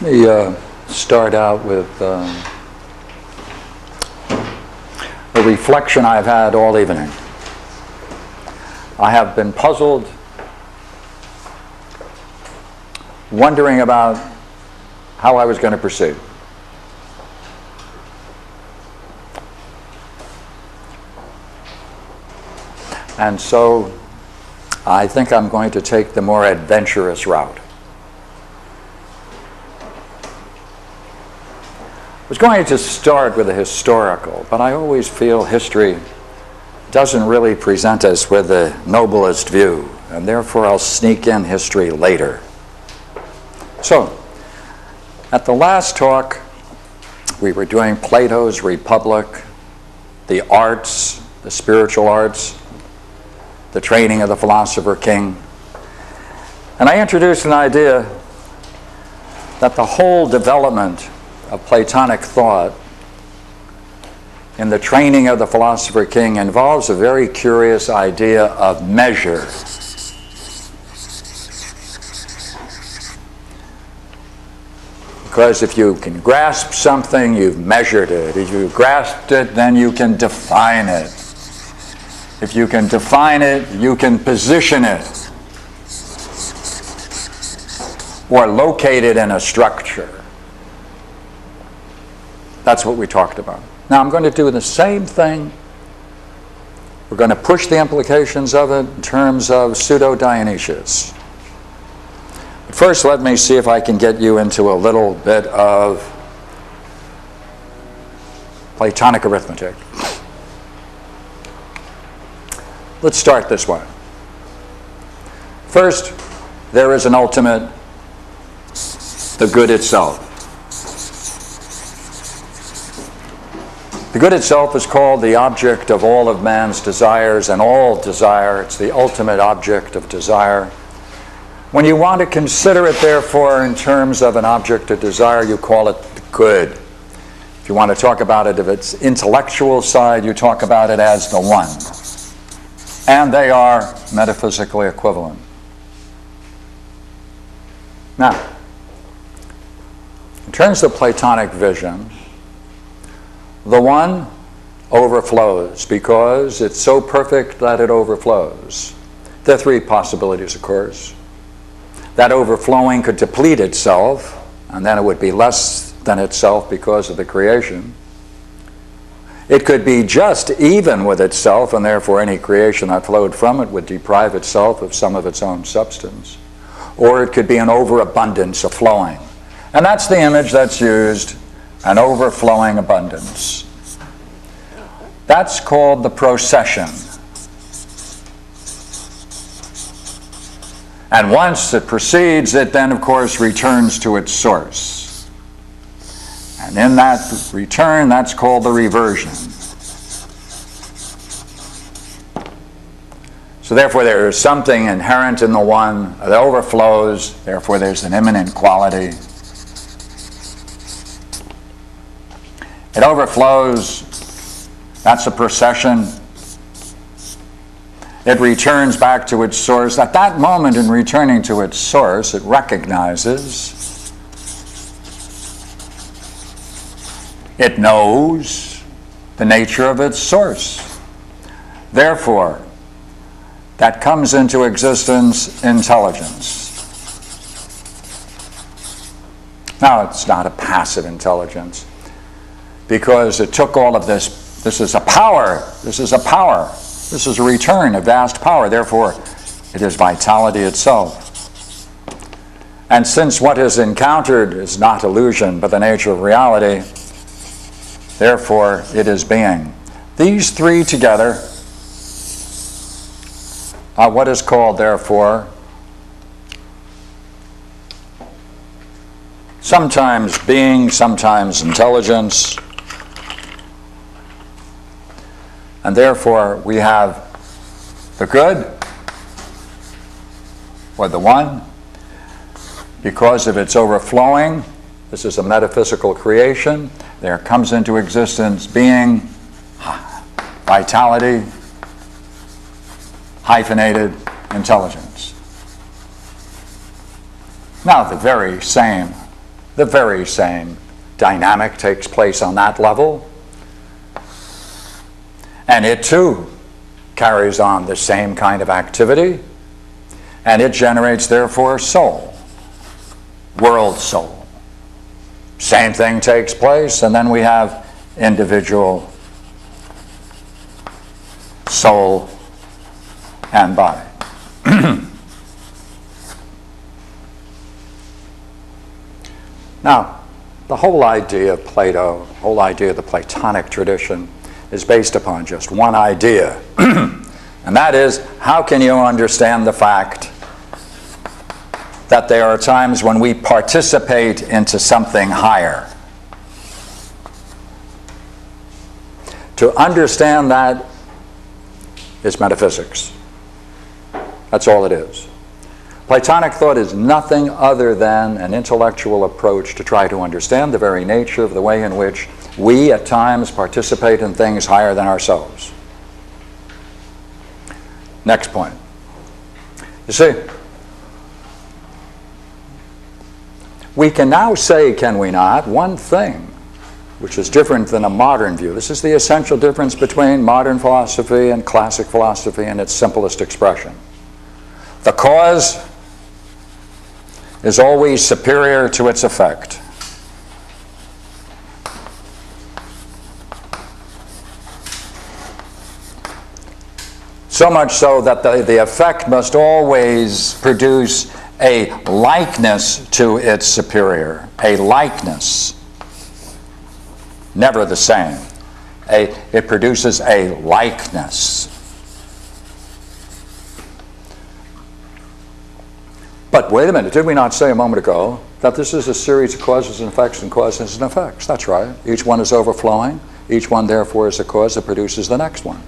me start out with a reflection I've had all evening. I have been puzzled, wondering about how I was going to proceed. And so I think I'm going to take the more adventurous route. I was going to start with the historical, but I always feel history doesn't really present us with the noblest view, and therefore I'll sneak in history later. So, at the last talk, we were doing Plato's Republic, the arts, the spiritual arts, the training of the philosopher king. And I introduced an idea that the whole development of Platonic thought in the training of the philosopher king involves a very curious idea of measure. Because if you can grasp something, you've measured it. If you've grasped it, then you can define it. If you can define it, you can position it or locate it in a structure. That's what we talked about. Now I'm going to do the same thing. We're going to push the implications of it in terms of Pseudo-Dionysius. But first, let me see if I can get you into a little bit of Platonic arithmetic. Let's start this way. First, there is an ultimate, the good itself. The good itself is called the object of all of man's desires, and all desire, it's the ultimate object of desire. When you want to consider it, therefore, in terms of an object of desire, you call it the good. If you want to talk about it of its intellectual side, you talk about it as the one. And they are metaphysically equivalent. Now, in terms of Platonic vision, the one overflows because it's so perfect that it overflows. There are three possibilities, of course. That overflowing could deplete itself, and then it would be less than itself because of the creation. It could be just even with itself, and therefore any creation that flowed from it would deprive itself of some of its own substance. Or it could be an overabundance, a flowing. And that's the image that's used, an overflowing abundance. That's called the procession. And once it proceeds, it then, of course, returns to its source. And in that return, that's called the reversion. So therefore, there is something inherent in the one that overflows. Therefore, there's an immanent quality. It overflows. That's a procession. It returns back to its source. At that moment, in returning to its source, it recognizes, it knows the nature of its source. Therefore, that comes into existence intelligence. Now, it's not a passive intelligence, because it took all of this. This is a power. This is a power. This is a return of vast power. Therefore, it is vitality itself. And since what is encountered is not illusion, but the nature of reality, therefore, it is being. These three together are what is called, therefore, sometimes being, sometimes intelligence. And therefore, we have the good, or the one, because of its overflowing. This is a metaphysical creation. There comes into existence being, vitality, hyphenated intelligence. Now, the very same The very same dynamic takes place on that level. And it too carries on the same kind of activity. And it generates, therefore, soul, world soul. Same thing takes place, and then we have individual soul and body. Now, the whole idea of Plato, the whole idea of the Platonic tradition, is based upon just one idea. And that is, how can you understand the fact that there are times when we participate into something higher? To understand that is metaphysics. That's all it is. Platonic thought is nothing other than an intellectual approach to try to understand the very nature of the way in which we at times participate in things higher than ourselves. Next point. You see, we can now say, can we not, one thing which is different than a modern view. This is the essential difference between modern philosophy and classic philosophy in its simplest expression. The cause is always superior to its effect. So much so that the effect must always produce a likeness to its superior. A likeness. Never the same. It produces a likeness. But wait a minute, did we not say a moment ago that this is a series of causes and effects and causes and effects? That's right. Each one is overflowing. Each one, therefore, is a cause that produces the next one.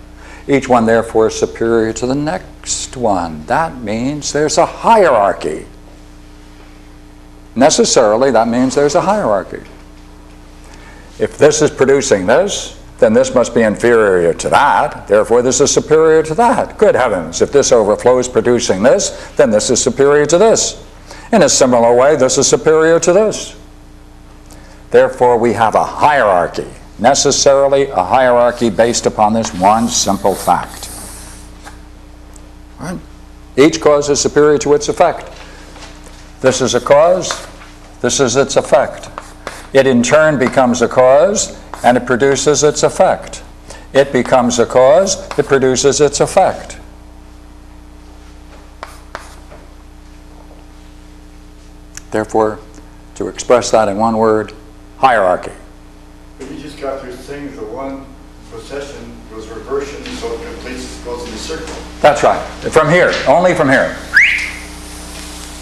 Each one, therefore, is superior to the next one. That means there's a hierarchy. Necessarily, that means there's a hierarchy. If this is producing this, then this must be inferior to that. Therefore, this is superior to that. Good heavens, if this overflows producing this, then this is superior to this. In a similar way, this is superior to this. Therefore, we have a hierarchy. Necessarily a hierarchy based upon this one simple fact. Right? Each cause is superior to its effect. This is a cause, this is its effect. It in turn becomes a cause, and it produces its effect. It becomes a cause, it produces its effect. Therefore, to express that in one word, hierarchy. But you just got through saying the one procession was reversion, so it completes, goes in a circle. That's right. From here, only from here.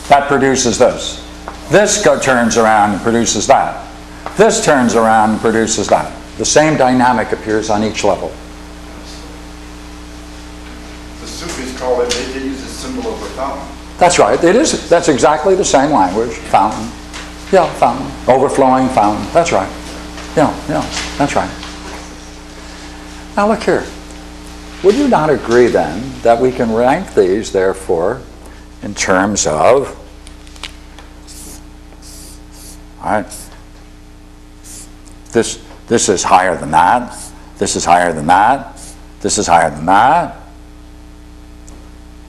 That produces this. This turns around and produces that. This turns around and produces that. The same dynamic appears on each level. The Sufis call it, they use the symbol of a fountain. That's right. It is. That's exactly the same language. Fountain. Yeah, fountain. Overflowing fountain. That's right. Yeah, that's right. Now look here. Would you not agree then that we can rank these, therefore, in terms of, all right, this is higher than that, this is higher than that, this is higher than that.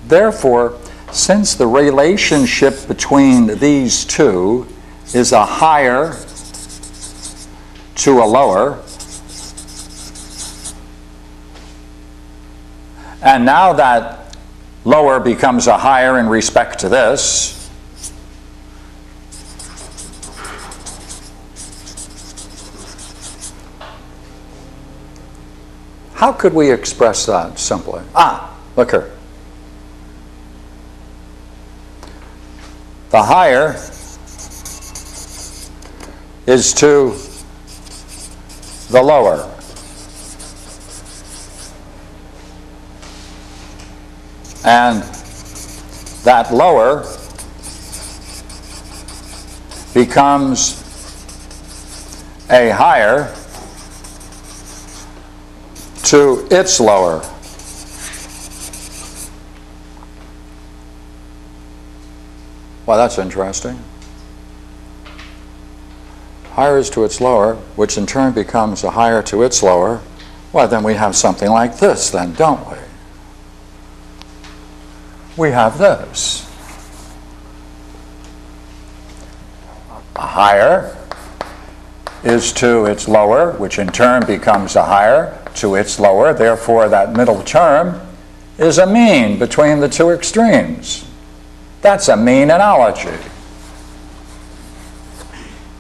Therefore, since the relationship between these two is a higher to a lower, and now that lower becomes a higher in respect to this, how could we express that simply? Look here. The higher is to the lower. And that lower becomes a higher to its lower. Well, that's interesting. higher to its lower, which in turn becomes a higher to its lower, well, then we have something like this then, don't we? We have this. A higher is to its lower, which in turn becomes a higher to its lower. Therefore, that middle term is a mean between the two extremes. That's a mean analogy.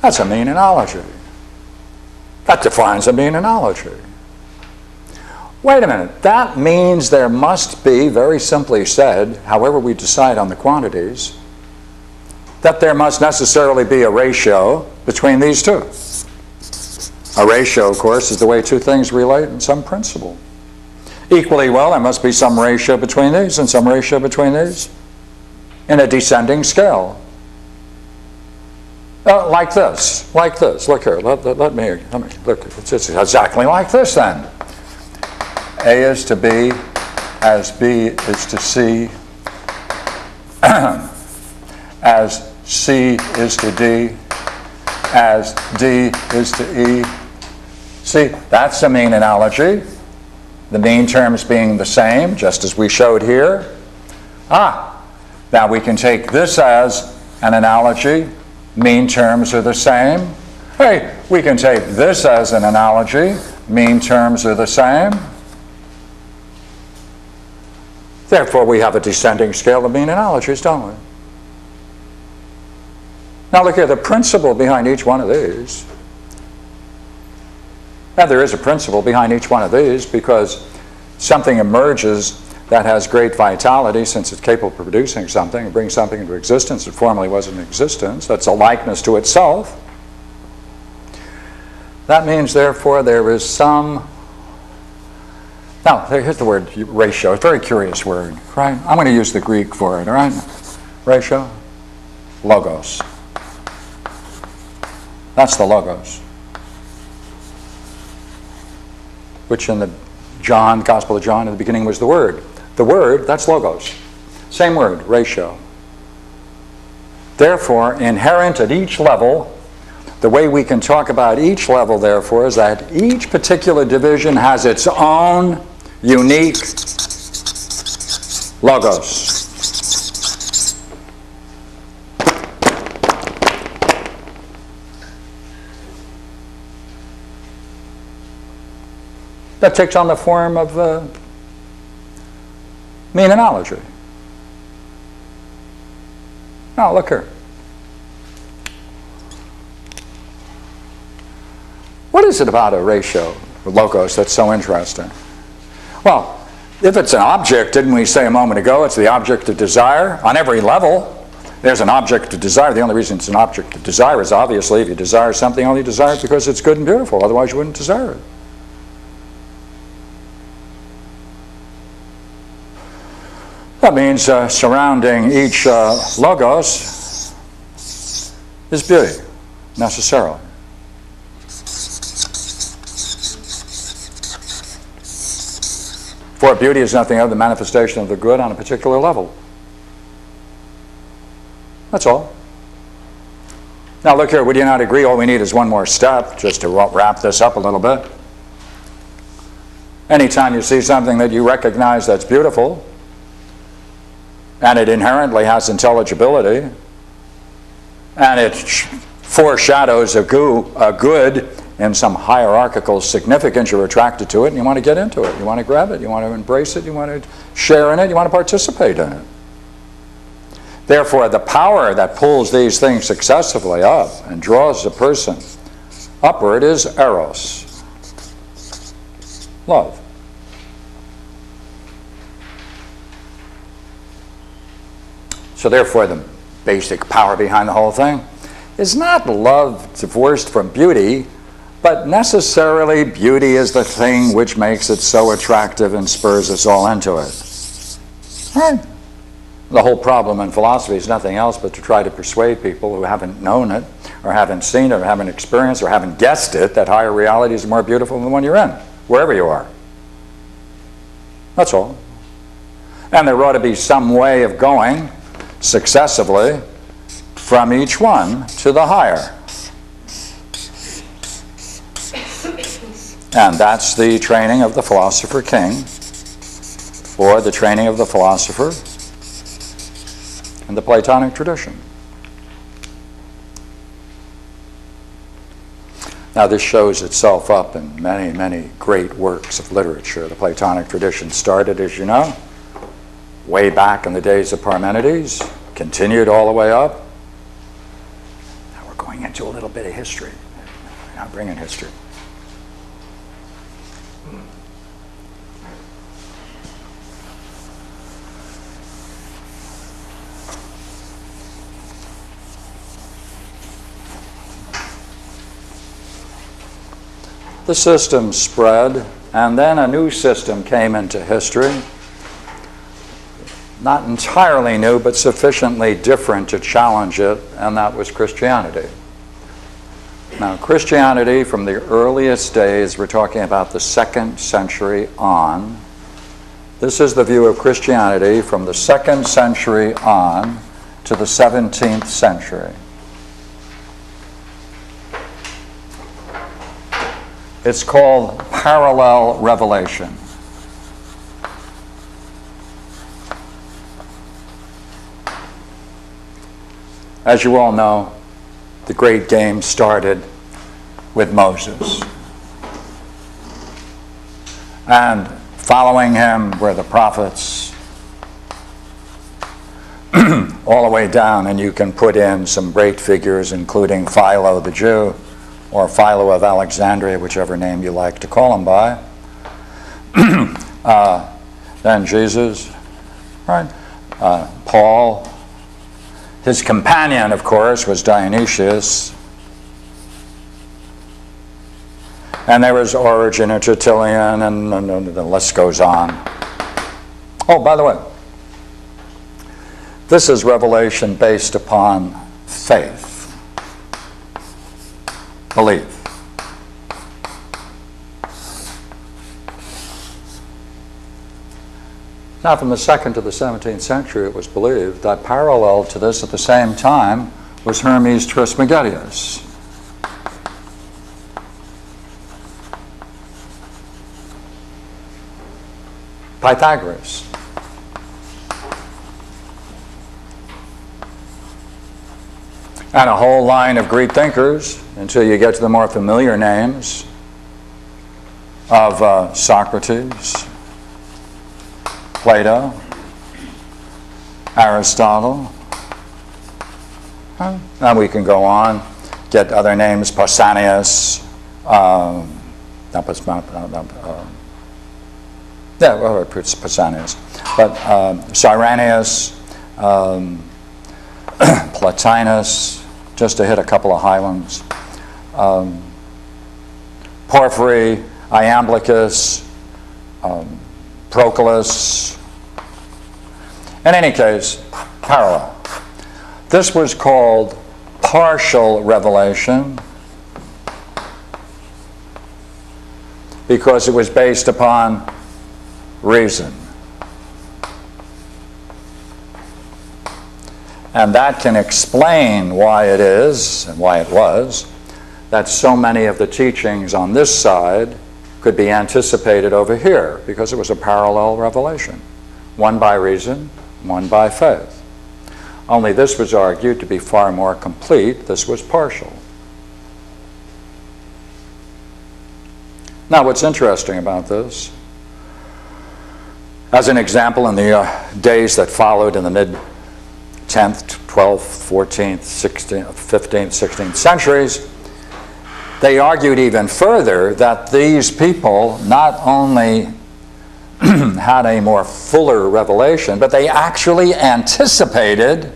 That's a mean analogy. That defines a mean analogy. Wait a minute. That means there must be, very simply said, however we decide on the quantities, that there must necessarily be a ratio between these two. A ratio, of course, is the way two things relate in some principle. Equally well, there must be some ratio between these and some ratio between these in a descending scale. Like this. Look here. Let me look. It's exactly like this then. A is to B as B is to C, as C is to D, as D is to E. See, that's a mean analogy. The mean terms being the same, just as we showed here. Now we can take this as an analogy. Mean terms are the same. Hey, we can take this as an analogy. Mean terms are the same. Therefore, we have a descending scale of mean analogies, don't we? Now look here, the principle behind each one of these. Now there is a principle behind each one of these because something emerges that has great vitality since it's capable of producing something and brings something into existence that formerly wasn't in existence. That's a likeness to itself. That means, therefore, there is some... Now, here's the word ratio. It's a very curious word, right? I'm going to use the Greek for it, all right? Ratio. Logos. That's the logos. Which in the Gospel of John, in the beginning was the Word. The Word, that's logos. Same word, ratio. Therefore, inherent at each level, the way we can talk about each level, therefore, is that each particular division has its own unique logos. That takes on the form of mean analogy. Now, look here. What is it about a ratio, logos, that's so interesting? Well, if it's an object, didn't we say a moment ago, it's the object of desire? On every level, there's an object of desire. The only reason it's an object of desire is obviously if you desire something, only desire it because it's good and beautiful. Otherwise, you wouldn't desire it. That means surrounding each logos is beauty, necessarily. For beauty is nothing other than the manifestation of the good on a particular level. That's all. Now look here, would you not agree all we need is one more step just to wrap this up a little bit? Anytime you see something that you recognize that's beautiful, and it inherently has intelligibility, and it foreshadows a good in some hierarchical significance, you're attracted to it and you want to get into it. You want to grab it, you want to embrace it, you want to share in it, you want to participate in it. Therefore, the power that pulls these things successively up and draws the person upward is eros, love. So therefore, the basic power behind the whole thing is not love divorced from beauty, but necessarily beauty is the thing which makes it so attractive and spurs us all into it. Right? The whole problem in philosophy is nothing else but to try to persuade people who haven't known it, or haven't seen it, or haven't experienced, or haven't guessed it, that higher reality is more beautiful than the one you're in, wherever you are. That's all. And there ought to be some way of going successively from each one to the higher. And that's the training of the philosopher king, or the training of the philosopher in the Platonic tradition. Now, this shows itself up in many, many great works of literature. The Platonic tradition started, as you know, way back in the days of Parmenides, continued all the way up. Now we're going into a little bit of history. We're not bringing history. The system spread, and then a new system came into history. Not entirely new, but sufficiently different to challenge it, and that was Christianity. Now, Christianity, from the earliest days, we're talking about the 2nd century on. This is the view of Christianity from the 2nd century on to the 17th century. It's called parallel revelation. As you all know, the great game started with Moses. And following him were the prophets, all the way down, and you can put in some great figures, including Philo the Jew, or Philo of Alexandria, whichever name you like to call him by. Then Jesus, right? Paul. His companion, of course, was Dionysius. And there was Origen and Tertullian, and the list goes on. Oh, by the way, this is revelation based upon faith, belief. Now, from the 2nd to the 17th century, it was believed that parallel to this at the same time was Hermes Trismegistus. Pythagoras. And a whole line of Greek thinkers until you get to the more familiar names of Socrates, Plato, Aristotle, and we can go on, get other names, Pausanias, Pausanias, but Cyrenius, Plotinus, just to hit a couple of high ones, Porphyry, Iamblichus, Proclus. In any case, parallel. This was called partial revelation because it was based upon reason. And that can explain why it is, and why it was, that so many of the teachings on this side could be anticipated over here, because it was a parallel revelation. One by reason, one by faith. Only this was argued to be far more complete. This was partial. Now, what's interesting about this, as an example, in the days that followed in the mid-10th, 12th, 14th, 16th, 15th, 16th centuries, they argued even further that these people not only had a more fuller revelation, but they actually anticipated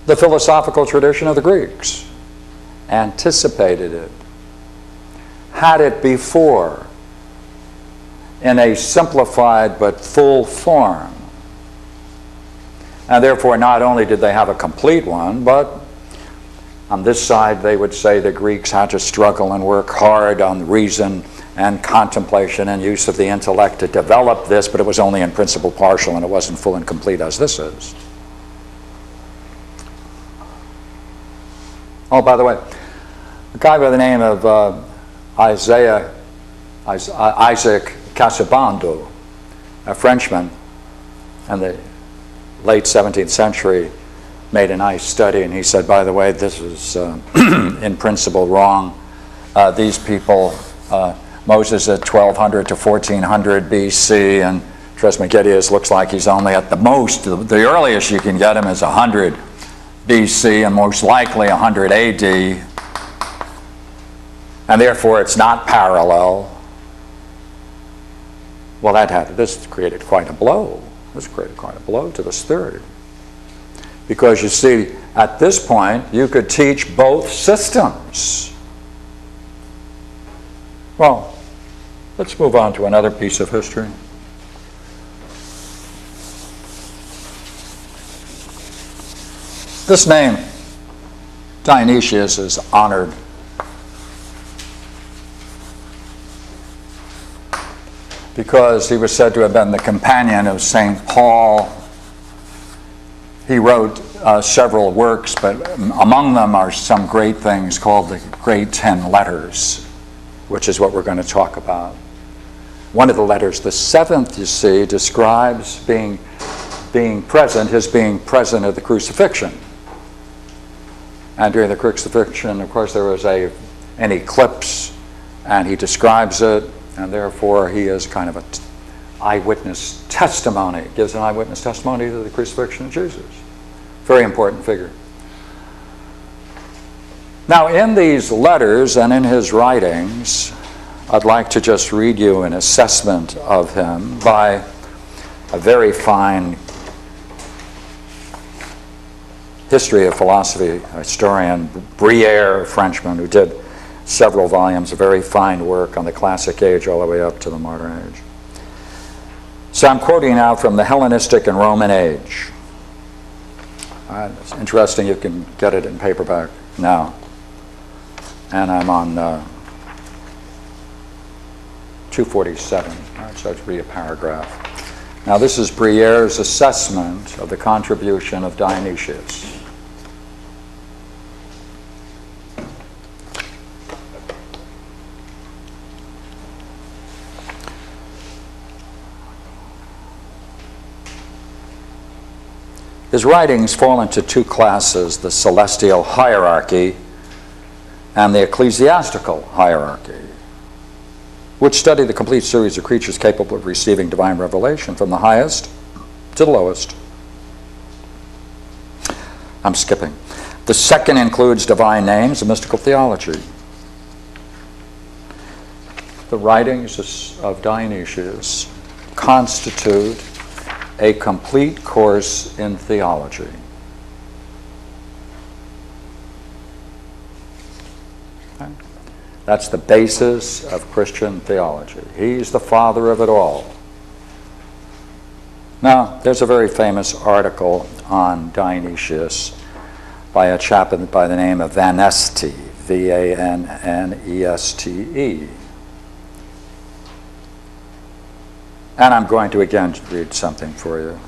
the philosophical tradition of the Greeks. Anticipated it. Had it before in a simplified but full form. And therefore, not only did they have a complete one, but on this side they would say the Greeks had to struggle and work hard on reason and contemplation and use of the intellect to develop this, but it was only in principle partial and it wasn't full and complete as this is. Oh, by the way, a guy by the name of Isaac Casaubon, a Frenchman in the late 17th century, made a nice study, and he said, by the way, this is in principle wrong. These people, Moses at 1200 to 1400 BC, and Trismegistus looks like he's only at the most, the earliest you can get him is 100 BC, and most likely 100 AD, and therefore it's not parallel. Well, this created quite a blow. This created quite a blow to this theory. Because you see, at this point, you could teach both systems. Well, let's move on to another piece of history. This name, Dionysius, is honored because he was said to have been the companion of St. Paul. He wrote several works, but among them are some great things called the Great 10 Letters, which is what we're going to talk about. One of the letters, the seventh, you see, describes being present, his being present at the crucifixion. And during the crucifixion, of course, there was an eclipse, and he describes it, and therefore he is kind of an eyewitness testimony, gives an eyewitness testimony to the crucifixion of Jesus. Very important figure. Now, in these letters and in his writings, I'd like to just read you an assessment of him by a very fine history of philosophy historian, Brière, a Frenchman, who did several volumes of very fine work on the classic age all the way up to the modern age. So I'm quoting now from the Hellenistic and Roman age. It's interesting, you can get it in paperback now. And I'm on 247. All right, so let's read a paragraph. Now this is Brière's assessment of the contribution of Dionysius. His writings fall into two classes, the celestial hierarchy and the ecclesiastical hierarchy, which study the complete series of creatures capable of receiving divine revelation from the highest to the lowest. I'm skipping. The second includes divine names and mystical theology. The writings of Dionysius constitute a complete course in theology. Okay? That's the basis of Christian theology. He's the father of it all. Now, there's a very famous article on Dionysius by a chap by the name of Vaneste, V-A-N-N-E-S-T-E. And I'm going to again read something for you.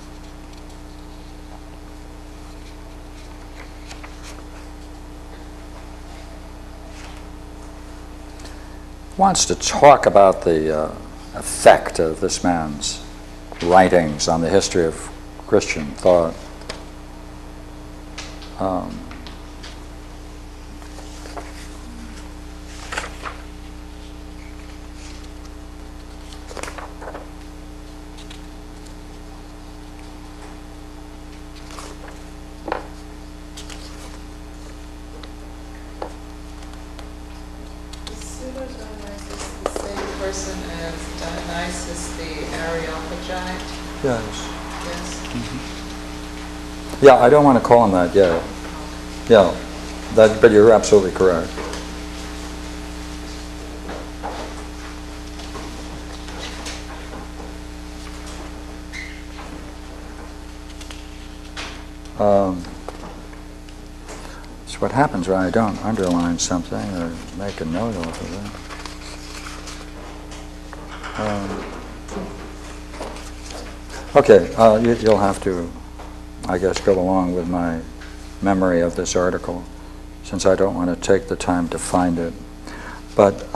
He wants to talk about the effect of this man's writings on the history of Christian thought. Yes. Mm-hmm. Yeah, I don't want to call him that yet. Yeah, but you're absolutely correct. It's what happens when I don't underline something or make a note off of it. Okay, you'll have to, I guess, go along with my memory of this article, since I don't want to take the time to find it. But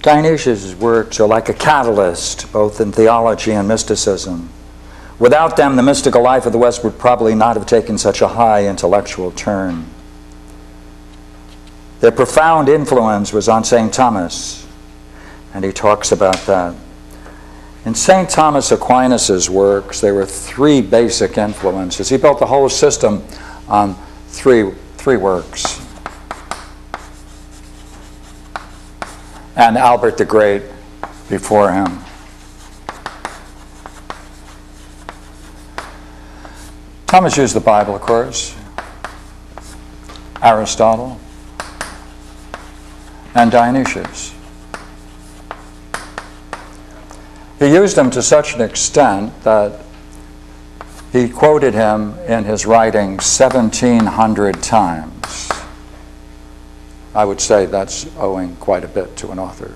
Dionysius' works are like a catalyst, both in theology and mysticism. Without them, the mystical life of the West would probably not have taken such a high intellectual turn. Their profound influence was on St. Thomas, and he talks about that. In St. Thomas Aquinas' works, there were three basic influences. He built the whole system on three works. And Albert the Great before him. Thomas used the Bible, of course, Aristotle, and Dionysius. He used them to such an extent that he quoted him in his writings 1,700 times. I would say that's owing quite a bit to an author.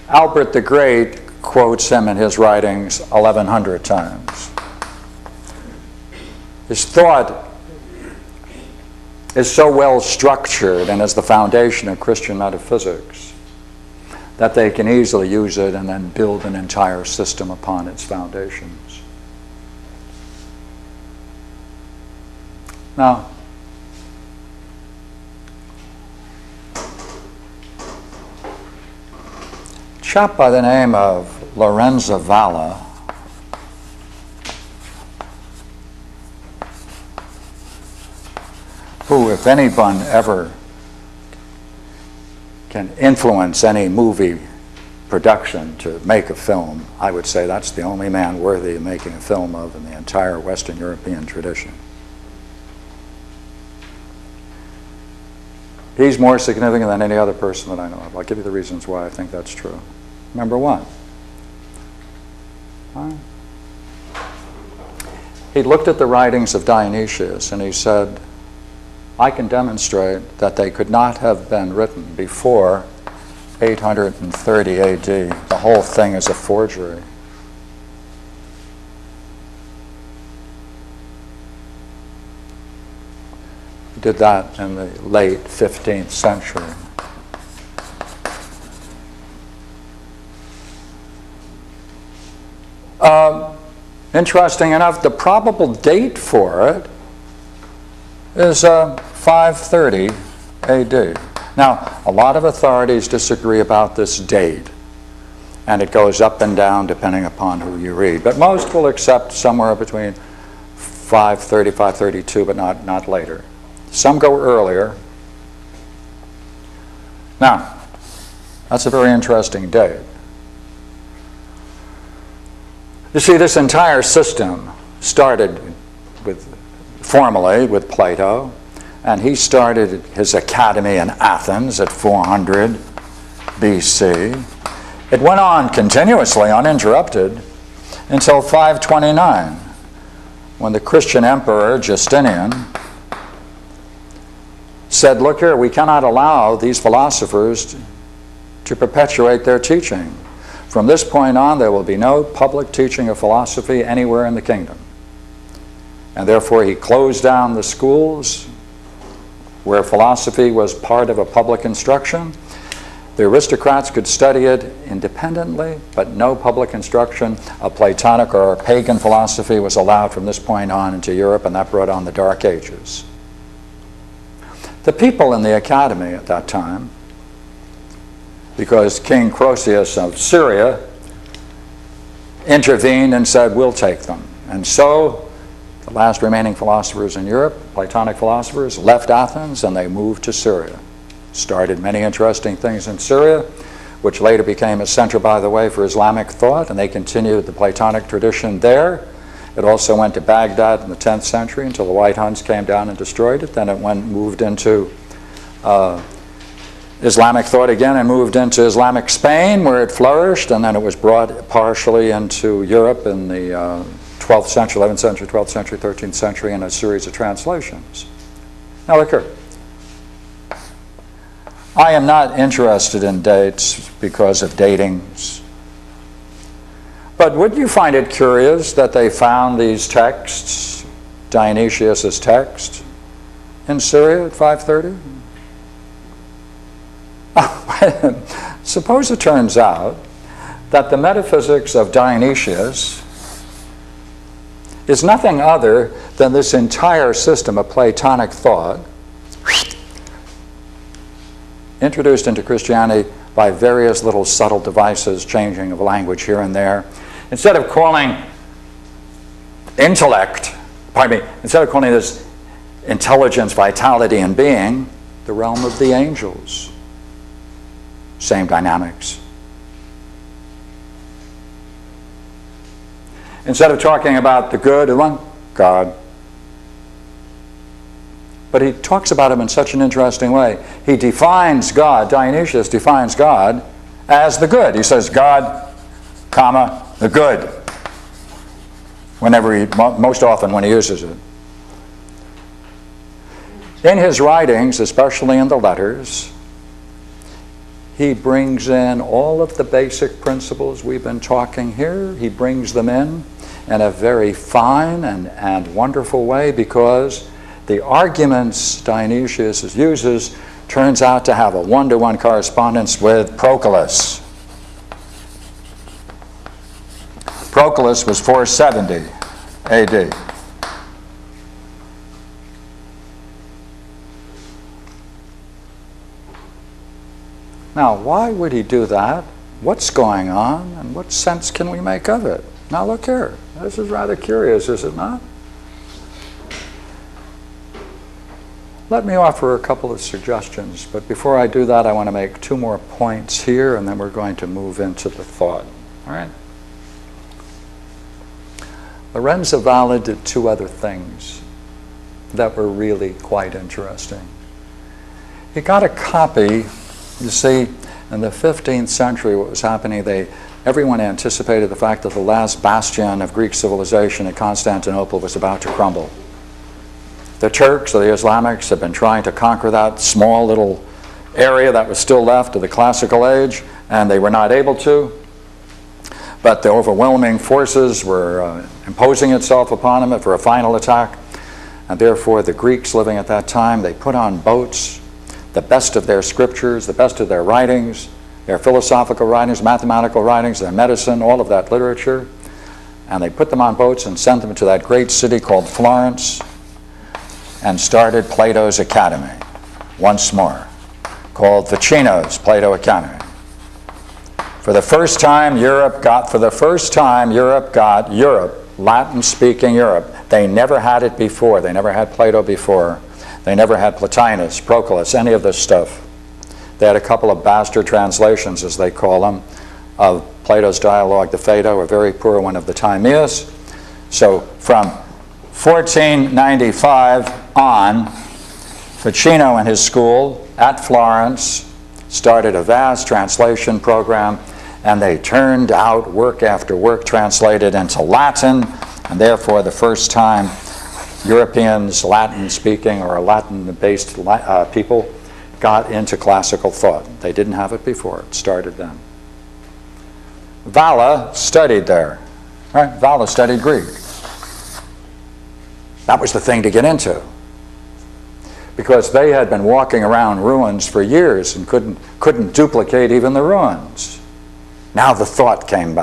Albert the Great quotes him in his writings 1,100 times. His thought is so well structured and is the foundation of Christian metaphysics that they can easily use it and then build an entire system upon its foundations. Now, a chap by the name of Lorenzo Valla who, if anyone ever can influence any movie production to make a film, I would say that's the only man worthy of making a film of in the entire Western European tradition. He's more significant than any other person that I know of. I'll give you the reasons why I think that's true. Number one, he looked at the writings of Dionysius and he said, I can demonstrate that they could not have been written before 830 AD. The whole thing is a forgery. He did that in the late 15th century. Interesting enough, the probable date for it is 530 AD. Now, a lot of authorities disagree about this date, and it goes up and down depending upon who you read. But most will accept somewhere between 530, 532, but not later. Some go earlier. Now, that's a very interesting date. You see, this entire system started formally with Plato, and he started his academy in Athens at 400 BC. It went on continuously, uninterrupted, until 529, when the Christian emperor Justinian said, look here, we cannot allow these philosophers to perpetuate their teaching. From this point on, there will be no public teaching of philosophy anywhere in the kingdom. And therefore, he closed down the schools where philosophy was part of a public instruction. The aristocrats could study it independently, but no public instruction of Platonic or pagan philosophy was allowed from this point on into Europe, and that brought on the Dark Ages. The people in the academy at that time, because King Croesus of Syria intervened and said, we'll take them. And so the last remaining philosophers in Europe, Platonic philosophers, left Athens and they moved to Syria. Started many interesting things in Syria, which later became a center, by the way, for Islamic thought, and they continued the Platonic tradition there. It also went to Baghdad in the 10th century until the White Huns came down and destroyed it. Then it moved into Islamic thought again and moved into Islamic Spain, where it flourished, and then it was brought partially into Europe in the 12th century, 11th century, 12th century, 13th century in a series of translations. Now look here. I am not interested in dates because of datings. But would you find it curious that they found these texts, Dionysius' text, in Syria at 530? Suppose it turns out that the metaphysics of Dionysius is nothing other than this entire system of Platonic thought introduced into Christianity by various little subtle devices, changing of language here and there. Instead of calling intellect, instead of calling this intelligence, vitality, and being, the realm of the angels. Same dynamics. Instead of talking about the good one, God. But he talks about him in such an interesting way. He defines God, Dionysius defines God as the good. He says God, comma, the good. Most often when he uses it. In his writings, especially in the letters, he brings in all of the basic principles we've been talking here. He brings them in a very fine and wonderful way, because the arguments Dionysius uses turns out to have a one-to-one correspondence with Proclus. Proclus was 470 AD. Now, why would he do that? What's going on, and what sense can we make of it? Now look here. This is rather curious, is it not? Let me offer a couple of suggestions, but before I do that, I want to make two more points here, and then we're going to move into the thought. All right? Lorenzo Valla did two other things that were really quite interesting. He got a copy. You see, in the 15th century, what was happening, everyone anticipated the fact that the last bastion of Greek civilization at Constantinople was about to crumble. The Turks or the Islamics had been trying to conquer that small little area that was still left of the classical age, and they were not able to. But the overwhelming forces were imposing itself upon them for a final attack, and therefore the Greeks living at that time, they put on boats the best of their scriptures, the best of their writings, their philosophical writings, mathematical writings, their medicine, all of that literature, and they put them on boats and sent them to that great city called Florence, and started Plato's Academy once more, called Ficino's Plato Academy. For the first time, Europe got Latin-speaking Europe. They never had it before. They never had Plato before. They never had Plotinus, Proclus, any of this stuff. They had a couple of bastard translations, as they call them, of Plato's dialogue, the Phaedo, a very poor one of the Timaeus. So from 1495 on, Ficino and his school at Florence started a vast translation program, and they turned out work after work translated into Latin, and therefore the first time Europeans, Latin-speaking or Latin-based people, got into classical thought. They didn't have it before. It started then. Valla studied there. Right? Valla studied Greek. That was the thing to get into, because they had been walking around ruins for years and couldn't duplicate even the ruins. Now the thought came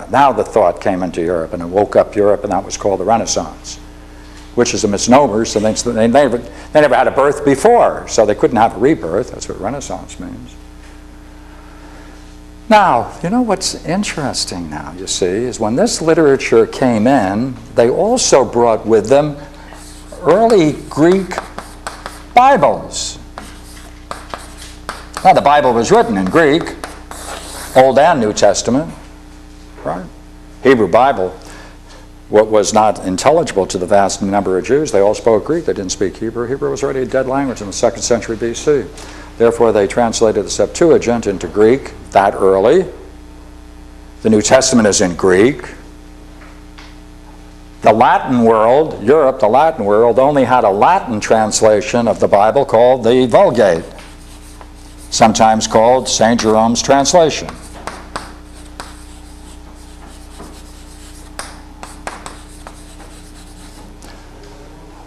into Europe, and it woke up Europe, and that was called the Renaissance, which is a misnomer. So they never had a birth before, so they couldn't have a rebirth. That's what Renaissance means. Now, you know what's interesting now, you see, is when this literature came in, they also brought with them early Greek Bibles. Now, the Bible was written in Greek, Old and New Testament, right? Hebrew Bible, what was not intelligible to the vast number of Jews. They all spoke Greek. They didn't speak Hebrew. Hebrew was already a dead language in the 2nd century BC. Therefore, they translated the Septuagint into Greek that early. The New Testament is in Greek. The Latin world, Europe, the Latin world, only had a Latin translation of the Bible called the Vulgate. sometimes called St. Jerome's translation.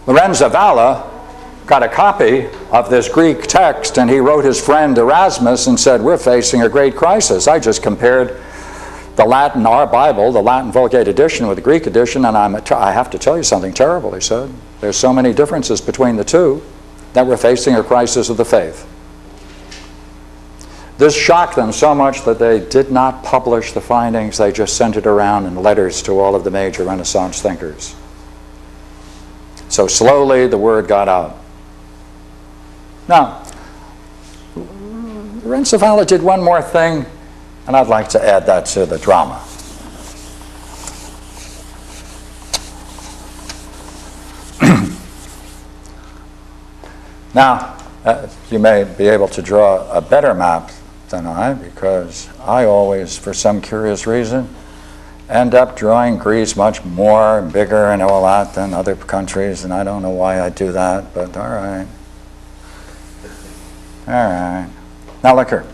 Lorenzo Valla got a copy of this Greek text, and he wrote his friend Erasmus and said, we're facing a great crisis. I just compared the Latin, our Bible, the Latin Vulgate edition with the Greek edition, and I have to tell you something terrible, he said. There's so many differences between the two that we're facing a crisis of the faith. This shocked them so much that they did not publish the findings. They just sent it around in letters to all of the major Renaissance thinkers. So slowly the word got out. Now, Lorenzo Valla did one more thing, and I'd like to add that to the drama. Now, you may be able to draw a better map than I, because I always, for some curious reason, end up drawing Greece much more and bigger and all that than other countries, and I don't know why I do that, but all right. All right. Now look here.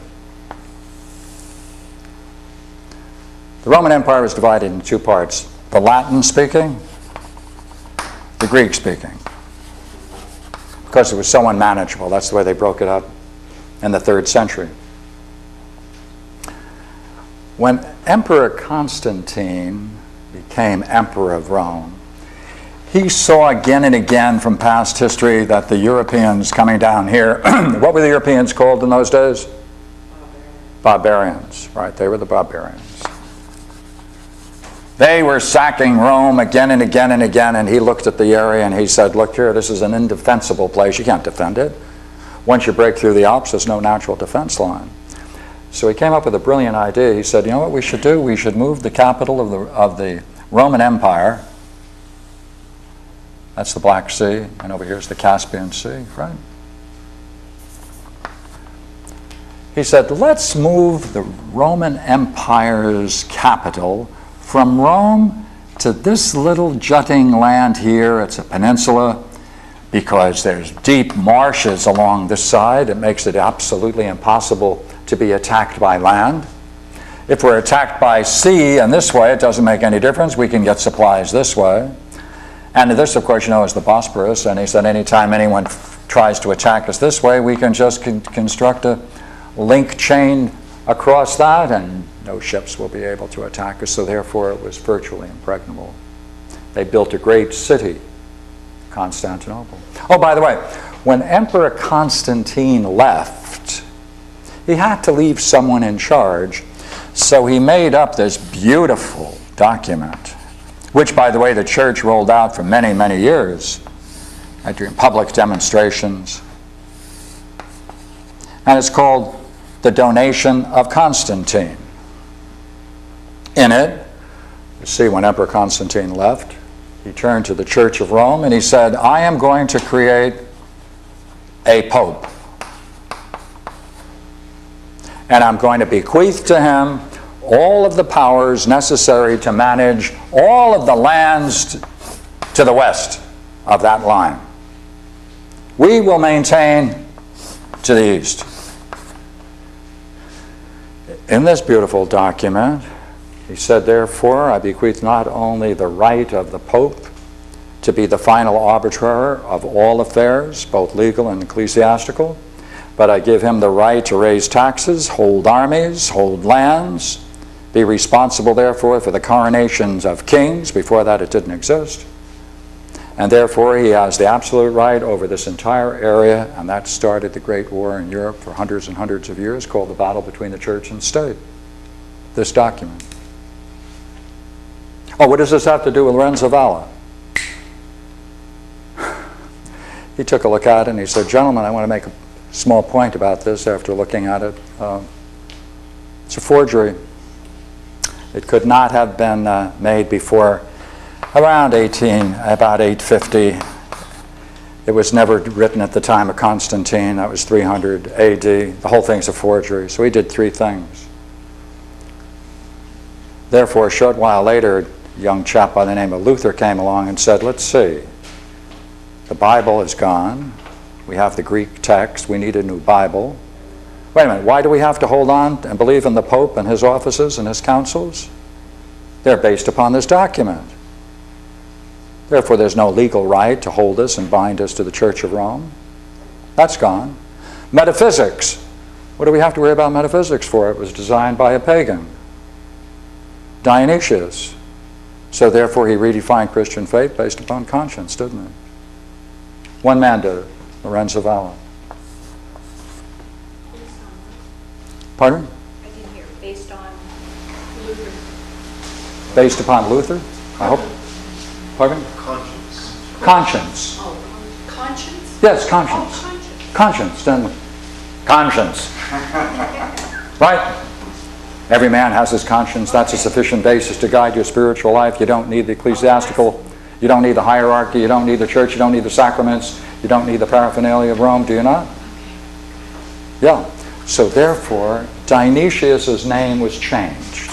The Roman Empire was divided in two parts: the Latin-speaking, the Greek-speaking. Because it was so unmanageable, that's the way they broke it up in the 3rd century. When Emperor Constantine became Emperor of Rome, he saw again and again from past history that the Europeans coming down here, what were the Europeans called in those days? Barbarians, right? They were the barbarians. They were sacking Rome again and again and again, and he looked at the area and he said, look here, this is an indefensible place. You can't defend it. Once you break through the Alps, there's no natural defense line. So he came up with a brilliant idea. He said, you know what we should do? We should move the capital of the Roman Empire. That's the Black Sea, and over here's the Caspian Sea, right? He said, let's move the Roman Empire's capital from Rome to this little jutting land here. It's a peninsula, because there's deep marshes along this side. It makes it absolutely impossible to be attacked by land. If we're attacked by sea and this way, it doesn't make any difference. We can get supplies this way. And this, of course, you know, is the Bosporus. And he said anytime anyone tries to attack us this way, we can just construct a link chain across that, and no ships will be able to attack us. So therefore, it was virtually impregnable. They built a great city, Constantinople. Oh, by the way, when Emperor Constantine left, he had to leave someone in charge. So he made up this beautiful document, which, by the way, the church rolled out for many, many years during public demonstrations. And it's called the Donation of Constantine. In it, you see, when Emperor Constantine left, he turned to the Church of Rome and he said, I am going to create a pope. And I'm going to bequeath to him all of the powers necessary to manage all of the lands to the west of that line. We will maintain to the east. In this beautiful document, he said, therefore, I bequeath not only the right of the Pope to be the final arbiter of all affairs, both legal and ecclesiastical, but I give him the right to raise taxes, hold armies, hold lands, be responsible, therefore, for the coronations of kings. Before that, it didn't exist. And therefore, he has the absolute right over this entire area, and that started the Great War in Europe for hundreds and hundreds of years, called the battle between the church and state. This document. Oh, what does this have to do with Lorenzo Valla? He took a look at it and he said, gentlemen, I want to make a small point about this after looking at it. It's a forgery. It could not have been made before around about 850. It was never written at the time of Constantine. That was 300 AD. The whole thing's a forgery. So he did three things. Therefore, a short while later, a young chap by the name of Luther came along and said, let's see. The Bible is gone. We have the Greek text. We need a new Bible. Wait a minute, why do we have to hold on and believe in the Pope and his offices and his councils? They're based upon this document. Therefore, there's no legal right to hold us and bind us to the Church of Rome. That's gone. Metaphysics. What do we have to worry about metaphysics for? It was designed by a pagan, Dionysius. So therefore, he redefined Christian faith based upon conscience, didn't he? One man did it, Lorenzo Valla. Pardon? I didn't hear. Based on Luther. Based upon Luther? I hope. Pardon? Conscience. Conscience. Oh, conscience? Yes, conscience. Oh, Conscience, conscience. then. Conscience. Right? Every man has his conscience. That's a sufficient basis to guide your spiritual life. You don't need the ecclesiastical, you don't need the hierarchy, you don't need the church, you don't need the sacraments, you don't need the paraphernalia of Rome, do you not? Yeah. So therefore, Dionysius' name was changed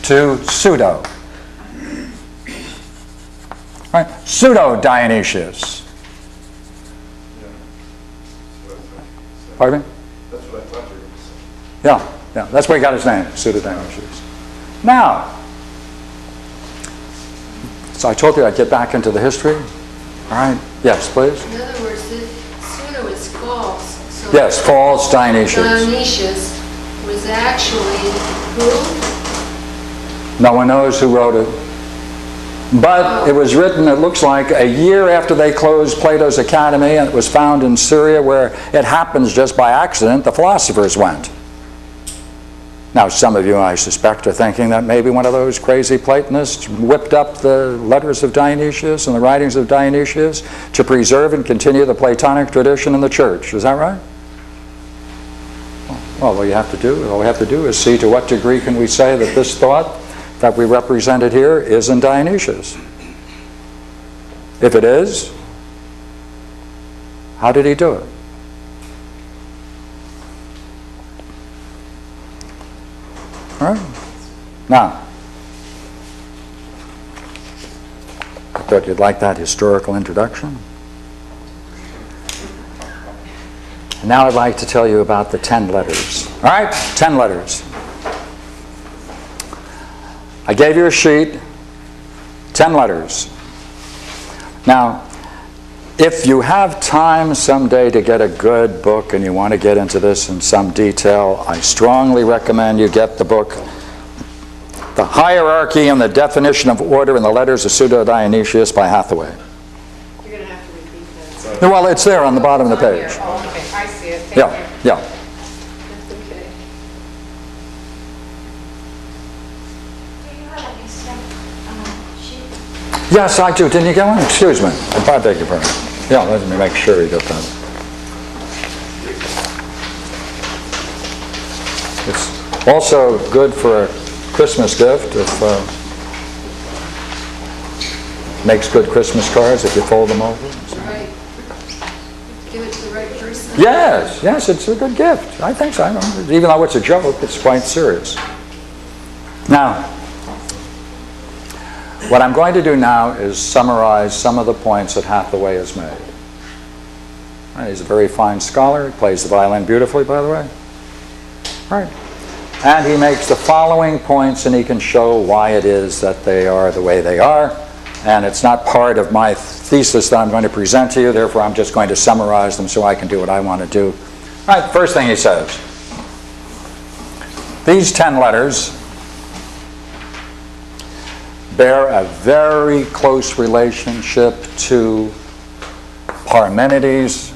to Pseudo. Right? Pseudo-Dionysius. Pardon me? That's what I thought you were going to say. Yeah, yeah. That's where he got his name, Pseudo-Dionysius. Now, so I told you I'd get back into the history. All right. Yes, please. In other words, the pseudo is false. So Yes, false Dionysius. Dionysius was actually who? No one knows who wrote it. But it was written, it looks like, a year after they closed Plato's Academy, and it was found in Syria, where it happens just by accident the philosophers went. Now, some of you, I suspect, are thinking that maybe one of those crazy Platonists whipped up the letters of Dionysius and the writings of Dionysius to preserve and continue the Platonic tradition in the church. Is that right? Well, all we have to do is see to what degree can we say that this thought that we represented here is in Dionysius. If it is, how did he do it? All right. Now, I thought you'd like that historical introduction. And now I'd like to tell you about the 10 letters. All right, 10 letters. I gave you a sheet, 10 letters. Now, if you have time someday to get a good book and you want to get into this in some detail, I strongly recommend you get the book, The Hierarchy and the Definition of Order in the Letters of Pseudo-Dionysius by Hathaway. You're going to have to repeat that. Well, it's there on the bottom of the page. Oh, okay. I see it. Thank Yeah, you. yeah. That's okay. Do you have an extra sheet? Yes, I do. Didn't you get one? Excuse me. I beg your pardon. Yeah, let me make sure you got that. It's also good for a Christmas gift if makes good Christmas cards if you fold them over. Right. Give it to the right person. Yes, yes, it's a good gift. I think so. I don't, even though it's a joke, it's quite serious. Now, what I'm going to do now is summarize some of the points that Hathaway has made. He's a very fine scholar. He plays the violin beautifully, by the way. Right. And he makes the following points, and he can show why it is that they are the way they are. And it's not part of my thesis that I'm going to present to you, therefore I'm just going to summarize them so I can do what I want to do. All right, first thing he says. These 10 letters bear a very close relationship to Parmenides.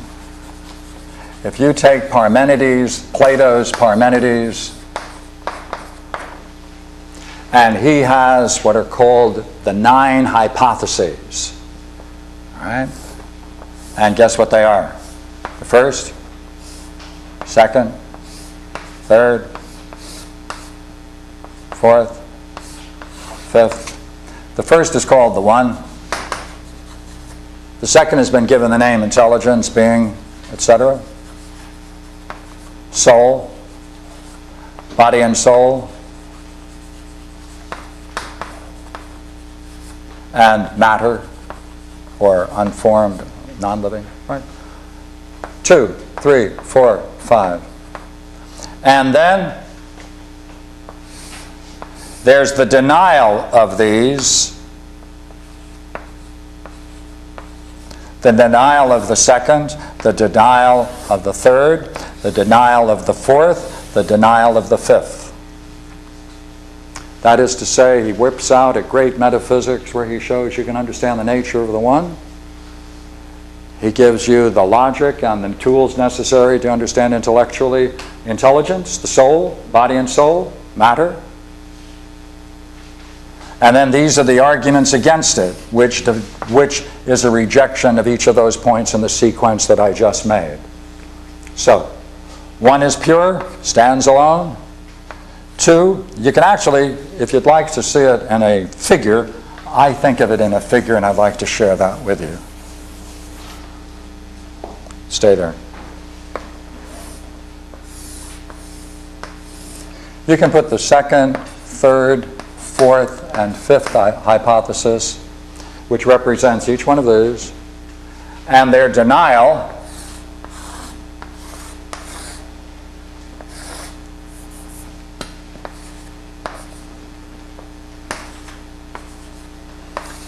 If you take Parmenides, Plato's Parmenides, and he has what are called the 9 hypotheses. All right? And guess what they are? The first, second, third, fourth, fifth. The first is called the One. The second has been given the name intelligence, being, etc. Soul, body and soul. And matter, or unformed, non-living, right? 2, 3, 4, 5. And then there's the denial of these, the denial of the second, the denial of the third, the denial of the fourth, the denial of the fifth. That is to say, he whips out a great metaphysics where he shows you can understand the nature of the one. He gives you the logic and the tools necessary to understand intellectually intelligence, the soul, body and soul, matter. And then these are the arguments against it, which is a rejection of each of those points in the sequence that I just made. So, one is pure, stands alone. Two, you can actually, if you'd like to see it in a figure, I think of it in a figure and I'd like to share that with you. Stay there. You can put the second, third, fourth, and fifth hypothesis, which represents each one of these, and their denial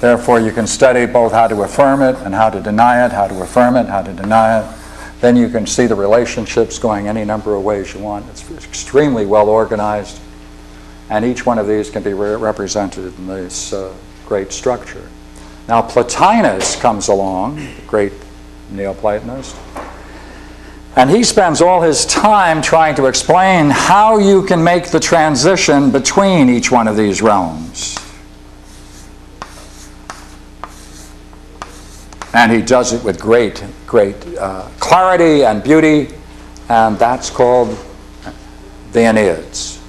Therefore, you can study both how to affirm it and how to deny it, how to affirm it, how to deny it. Then you can see the relationships going any number of ways you want. It's extremely well organized, and each one of these can be represented in this great structure. Now, Plotinus comes along, the great Neoplatonist, and he spends all his time trying to explain how you can make the transition between each one of these realms. And he does it with great clarity and beauty, and that's called the Enneads.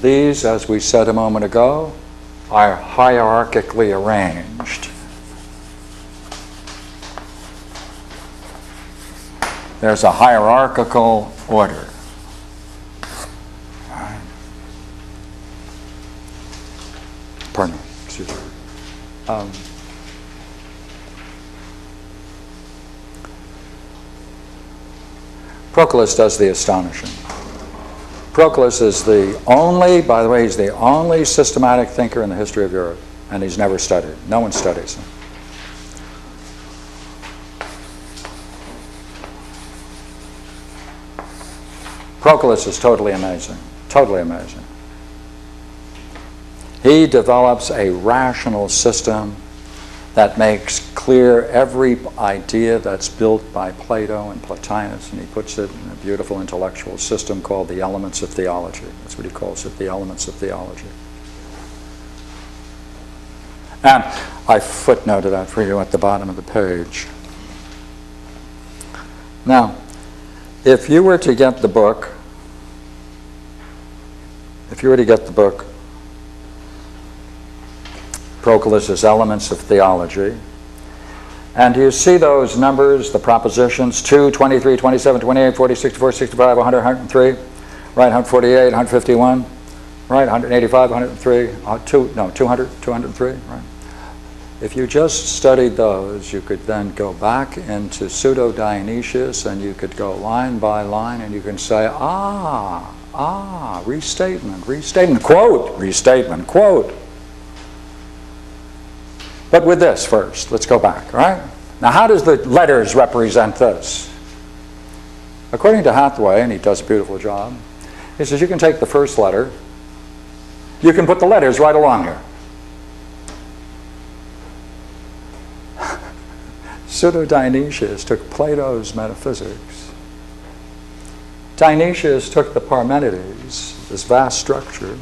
These, as we said a moment ago, are hierarchically arranged. There's a hierarchical order. Pardon me, excuse me. Proclus does the astonishing. Proclus is the only, by the way, he's the only systematic thinker in the history of Europe, and he's never studied. No one studies him. Proclus is totally amazing, totally amazing. He develops a rational system that makes clear every idea that's built by Plato and Plotinus, and he puts it in a beautiful intellectual system called the Elements of Theology. That's what he calls it, the Elements of Theology. And I footnoted that for you at the bottom of the page. Now, if you were to get the book, Proclus's Elements of Theology, and you see those numbers, the propositions, 2, 23, 27, 28, 40, 64, 65, 100, 103, right, 148, 151, right, 185, 103, 203, right. If you just studied those, you could then go back into Pseudo-Dionysius and you could go line by line and you can say, restatement, quote. But with this first, let's go back, all right? Now, how does the letters represent this? According to Hathaway, and he does a beautiful job, he says you can take the first letter, you can put the letters right along here. Pseudo-Dionysius took Plato's metaphysics. Dionysius took the Parmenides, this vast structure,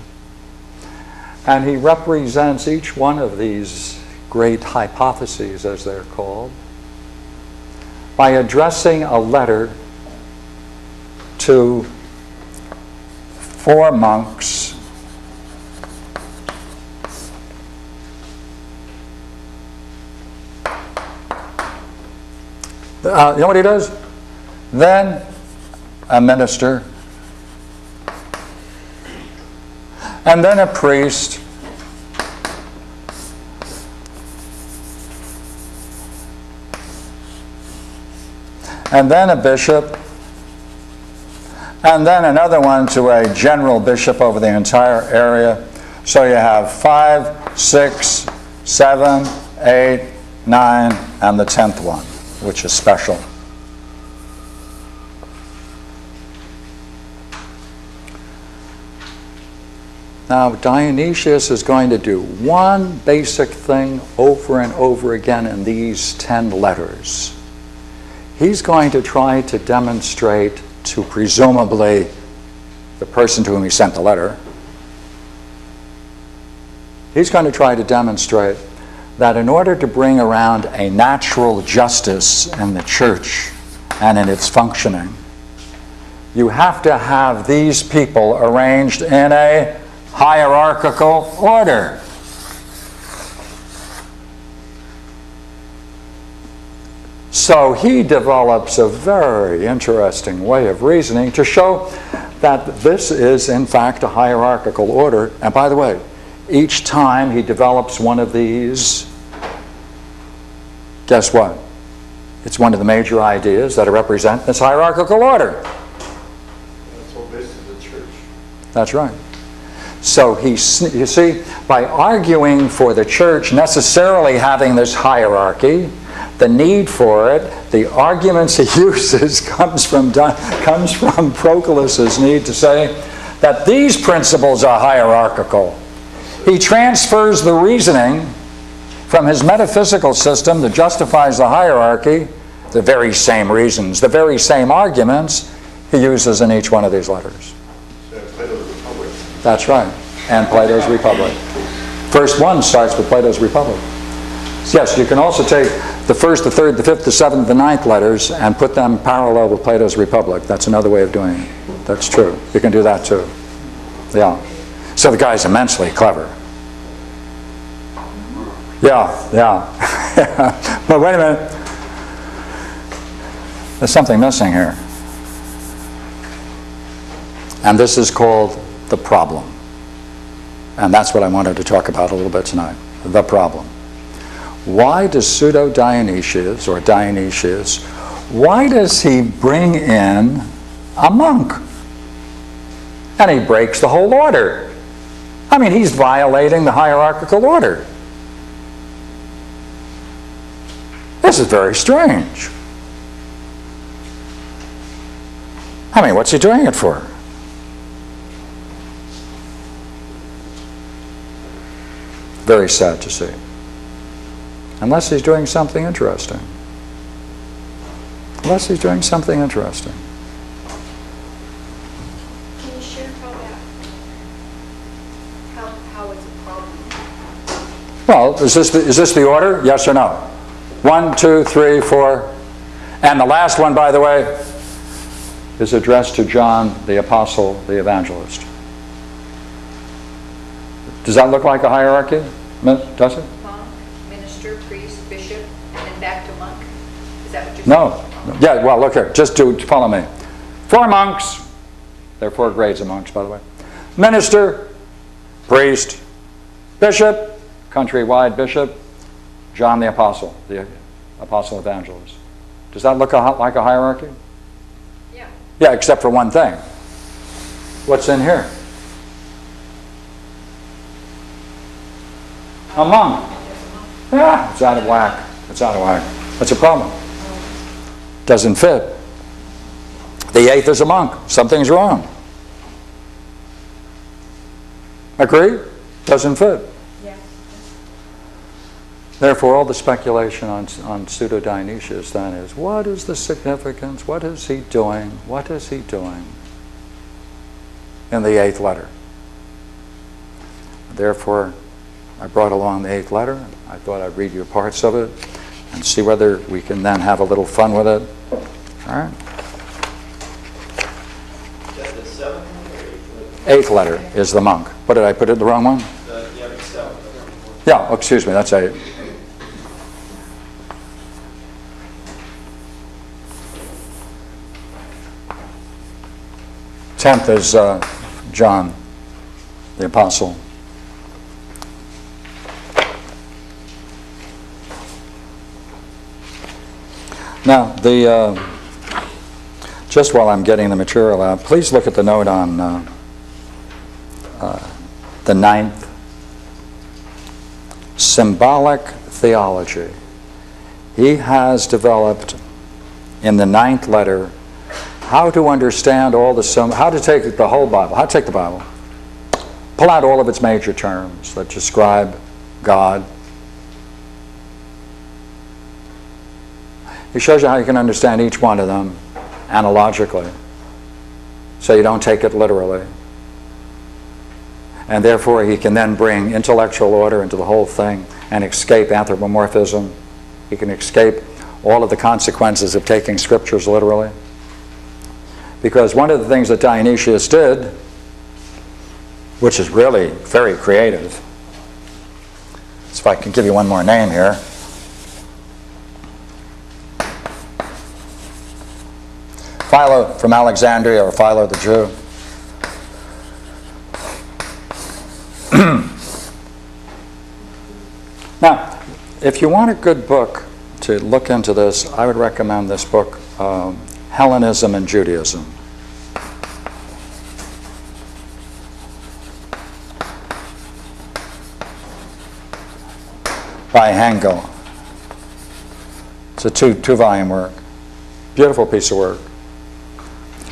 and he represents each one of these great hypotheses, as they're called, by addressing a letter to 4 monks you know what he does? Then a minister, and then a priest, and then a bishop, and then another one to a general bishop over the entire area. So you have 5, 6, 7, 8, 9, and the 10th one, which is special. Now, Dionysius is going to do one basic thing over and over again in these 10 letters. He's going to try to demonstrate to presumably the person to whom he sent the letter, he's going to try to demonstrate that in order to bring around a natural justice in the church and in its functioning, you have to have these people arranged in a hierarchical order. So he develops a very interesting way of reasoning to show that this is in fact a hierarchical order. And by the way, each time he develops one of these, guess what? It's one of the major ideas that represent this hierarchical order. That's all based on the church. That's right. So you see, by arguing for the church necessarily having this hierarchy, the need for it, the arguments he uses comes from Proculus's need to say that these principles are hierarchical. He transfers the reasoning from his metaphysical system that justifies the hierarchy, the very same reasons, the very same arguments he uses in each one of these letters. Plato's Republic. That's right. And Plato's Republic. First one starts with Plato's Republic. Yes, you can also take the first, the third, the fifth, the seventh, the ninth letters and put them parallel with Plato's Republic. That's another way of doing it. That's true. You can do that too. Yeah. So the guy's immensely clever. Yeah. But wait a minute. There's something missing here. And this is called the problem. And that's what I wanted to talk about a little bit tonight. The problem. Why does Pseudo-Dionysius, or Dionysius, why does he bring in a monk? And he breaks the whole order. I mean, he's violating the hierarchical order. This is very strange. I mean, what's he doing it for? Very sad to see. Unless he's doing something interesting. Unless he's doing something interesting. Can you share how it's a problem? Well, is this the order? Yes or no? 1, 2, 3, 4. And the last one, by the way, is addressed to John, the apostle, the evangelist. Does that look like a hierarchy? Does it? Monk, minister, priest, bishop, and then back to monk. Is that what you're saying? No. Yeah, well, look here. Just to follow me. 4 monks. There are 4 grades of monks, by the way. Minister, priest, bishop, countrywide bishop, John the apostle evangelist. Does that look like a hierarchy? Yeah. Yeah, except for one thing. What's in here? A monk. Yeah, it's out of whack. It's out of whack. That's a problem. Doesn't fit. The 8th is a monk. Something's wrong. Agree? Doesn't fit. Yeah. Therefore, all the speculation on Pseudo-Dionysius then is, what is the significance? What is he doing? What is he doing in the 8th letter? Therefore, I brought along the 8th letter. I thought I'd read you parts of it and see whether we can then have a little fun with it. All right? Is that the 7th or 8th letter is the monk. What, did I put it the wrong one? the 7th? Yeah, oh, excuse me, that's 8. Tenth is John, the apostle. Now, just while I'm getting the material out, please look at the note on the 9th. Symbolic theology. He has developed in the 9th letter how to understand all the how to take the whole Bible, how to take the Bible, pull out all of its major terms that describe God. He shows you how you can understand each one of them analogically, so you don't take it literally. And therefore he can then bring intellectual order into the whole thing and escape anthropomorphism. He can escape all of the consequences of taking scriptures literally. Because one of the things that Dionysius did, which is really very creative, so if I can give you one more name here. Philo from Alexandria, or Philo the Jew. Now, if you want a good book to look into this, I would recommend this book, Hellenism and Judaism. By Hengel. It's a two-volume work. Beautiful piece of work.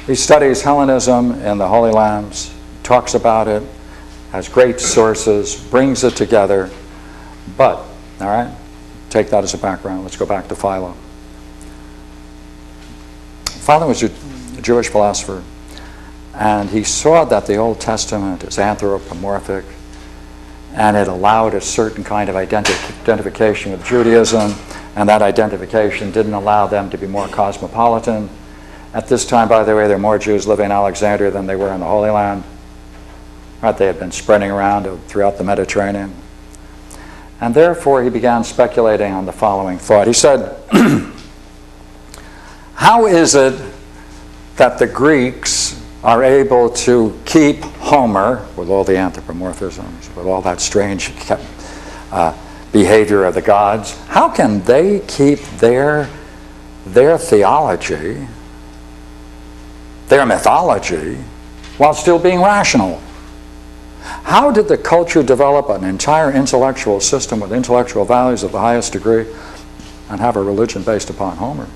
He studies Hellenism in the Holy Lands, talks about it, has great sources, brings it together. But, all right, take that as a background. Let's go back to Philo. Philo was a Jewish philosopher, and he saw that the Old Testament is anthropomorphic, and it allowed a certain kind of identification with Judaism, and that identification didn't allow them to be more cosmopolitan. At this time, by the way, there were more Jews living in Alexandria than there were in the Holy Land. Right, they had been spreading around throughout the Mediterranean. And therefore, he began speculating on the following thought. He said, how is it that the Greeks are able to keep Homer, with all the anthropomorphisms, with all that strange behavior of the gods, how can they keep their theology, their mythology, while still being rational? How did the culture develop an entire intellectual system with intellectual values of the highest degree and have a religion based upon Homer,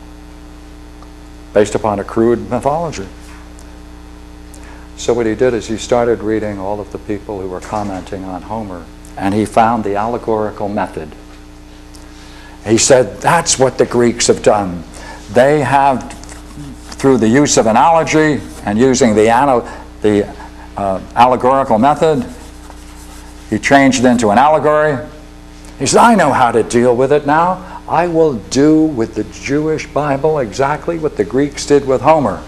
based upon a crude mythology? So what he did is he started reading all of the people who were commenting on Homer, and he found the allegorical method. He said, that's what the Greeks have done. They have, through the use of analogy and using the allegorical method, he changed it into an allegory. He said, I know how to deal with it now. I will do with the Jewish Bible exactly what the Greeks did with Homer.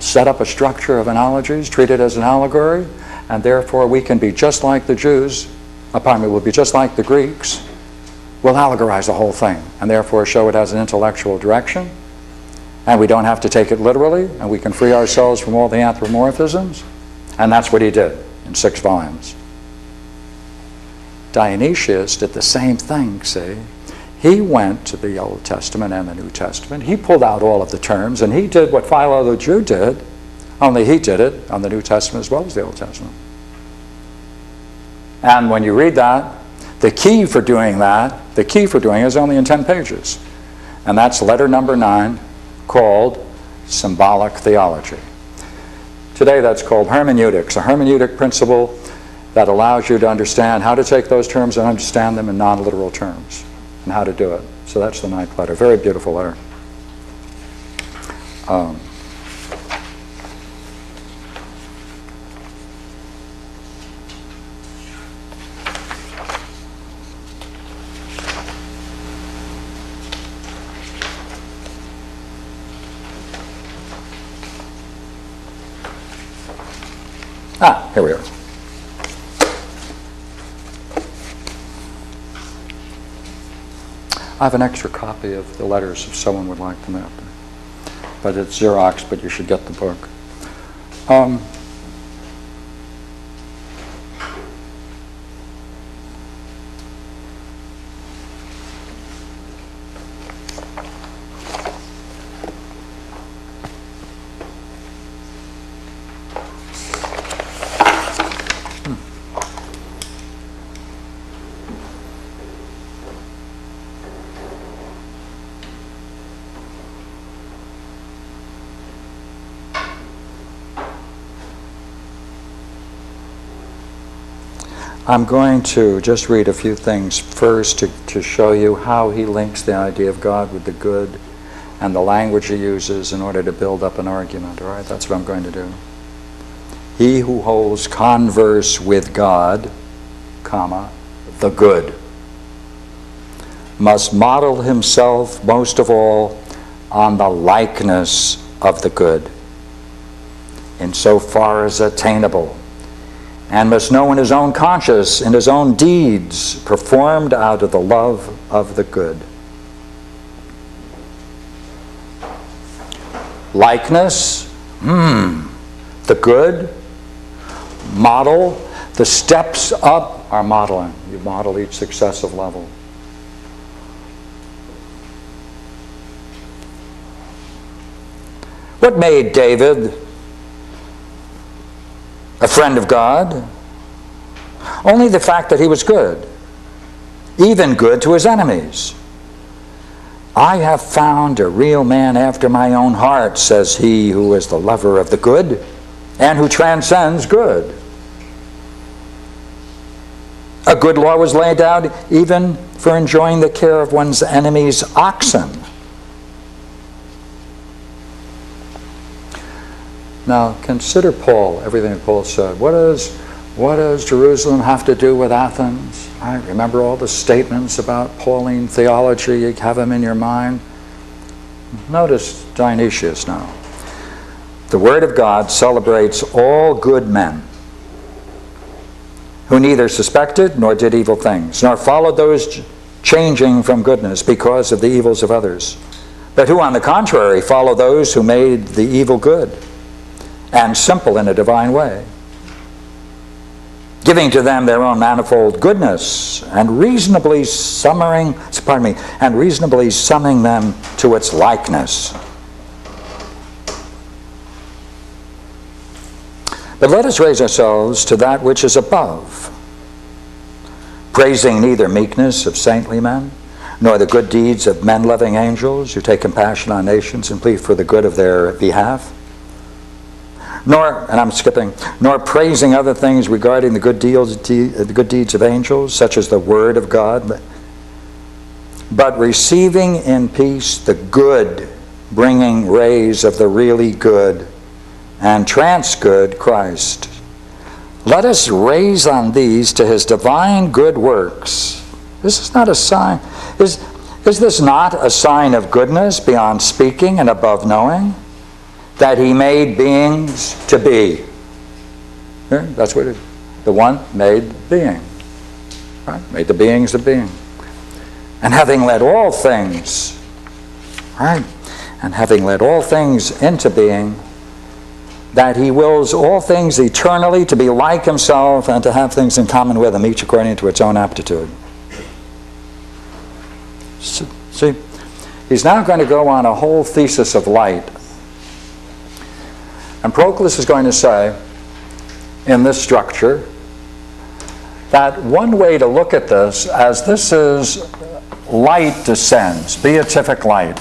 Set up a structure of analogies, treat it as an allegory, and therefore we can be just like the Jews, we'll be just like the Greeks. We'll allegorize the whole thing, and therefore show it has an intellectual direction, and we don't have to take it literally, and we can free ourselves from all the anthropomorphisms. And that's what he did in 6 volumes. Dionysius did the same thing, see? He went to the Old Testament and the New Testament. He pulled out all of the terms, and he did what Philo the Jew did, only he did it on the New Testament as well as the Old Testament. And when you read that, the key for doing it is only in 10 pages. And that's letter number 9, called symbolic theology. Today that's called hermeneutics, a hermeneutic principle that allows you to understand how to take those terms and understand them in non-literal terms, and how to do it. So that's the 9th letter. Very beautiful letter. Here we are. I have an extra copy of the letters if someone would like them after. But it's Xerox, but you should get the book. I'm going to just read a few things first to show you how he links the idea of God with the good and the language he uses in order to build up an argument. All right, that's what I'm going to do. He who holds converse with God, comma, the good, must model himself most of all on the likeness of the good, insofar as attainable, and must know in his own conscience, in his own deeds, performed out of the love of the good. Likeness, the good, model, the steps up are modeling. You model each successive level. What made David a friend of God? Only the fact that he was good, even good to his enemies. I have found a real man after my own heart, says he who is the lover of the good and who transcends good. A good law was laid out even for enjoying the care of one's enemy's oxen. Now consider Paul, everything that Paul said. What does Jerusalem have to do with Athens? Right? Remember all the statements about Pauline theology, you have them in your mind? Notice Dionysius now. The Word of God celebrates all good men who neither suspected nor did evil things, nor followed those changing from goodness because of the evils of others, but who on the contrary follow those who made the evil good and simple in a divine way, giving to them their own manifold goodness and reasonably summing them to its likeness. But let us raise ourselves to that which is above, praising neither meekness of saintly men, nor the good deeds of men-loving angels who take compassion on nations and plead for the good of their behalf, nor praising other things regarding the good deeds of angels, such as the Word of God, but receiving in peace the good, bringing rays of the really good and trans-good Christ. Let us raise on these to his divine good works. This is not a sign. Is this not a sign of goodness beyond speaking and above knowing? That he made beings to be. Here, that's what it is. The one made being. Right? Made the beings to being. And having led all things, right? And having led all things into being, that he wills all things eternally to be like himself and to have things in common with him, each according to its own aptitude. See, he's now going to go on a whole thesis of light. And Proclus is going to say, in this structure, that one way to look at this, as this is light descends, beatific light,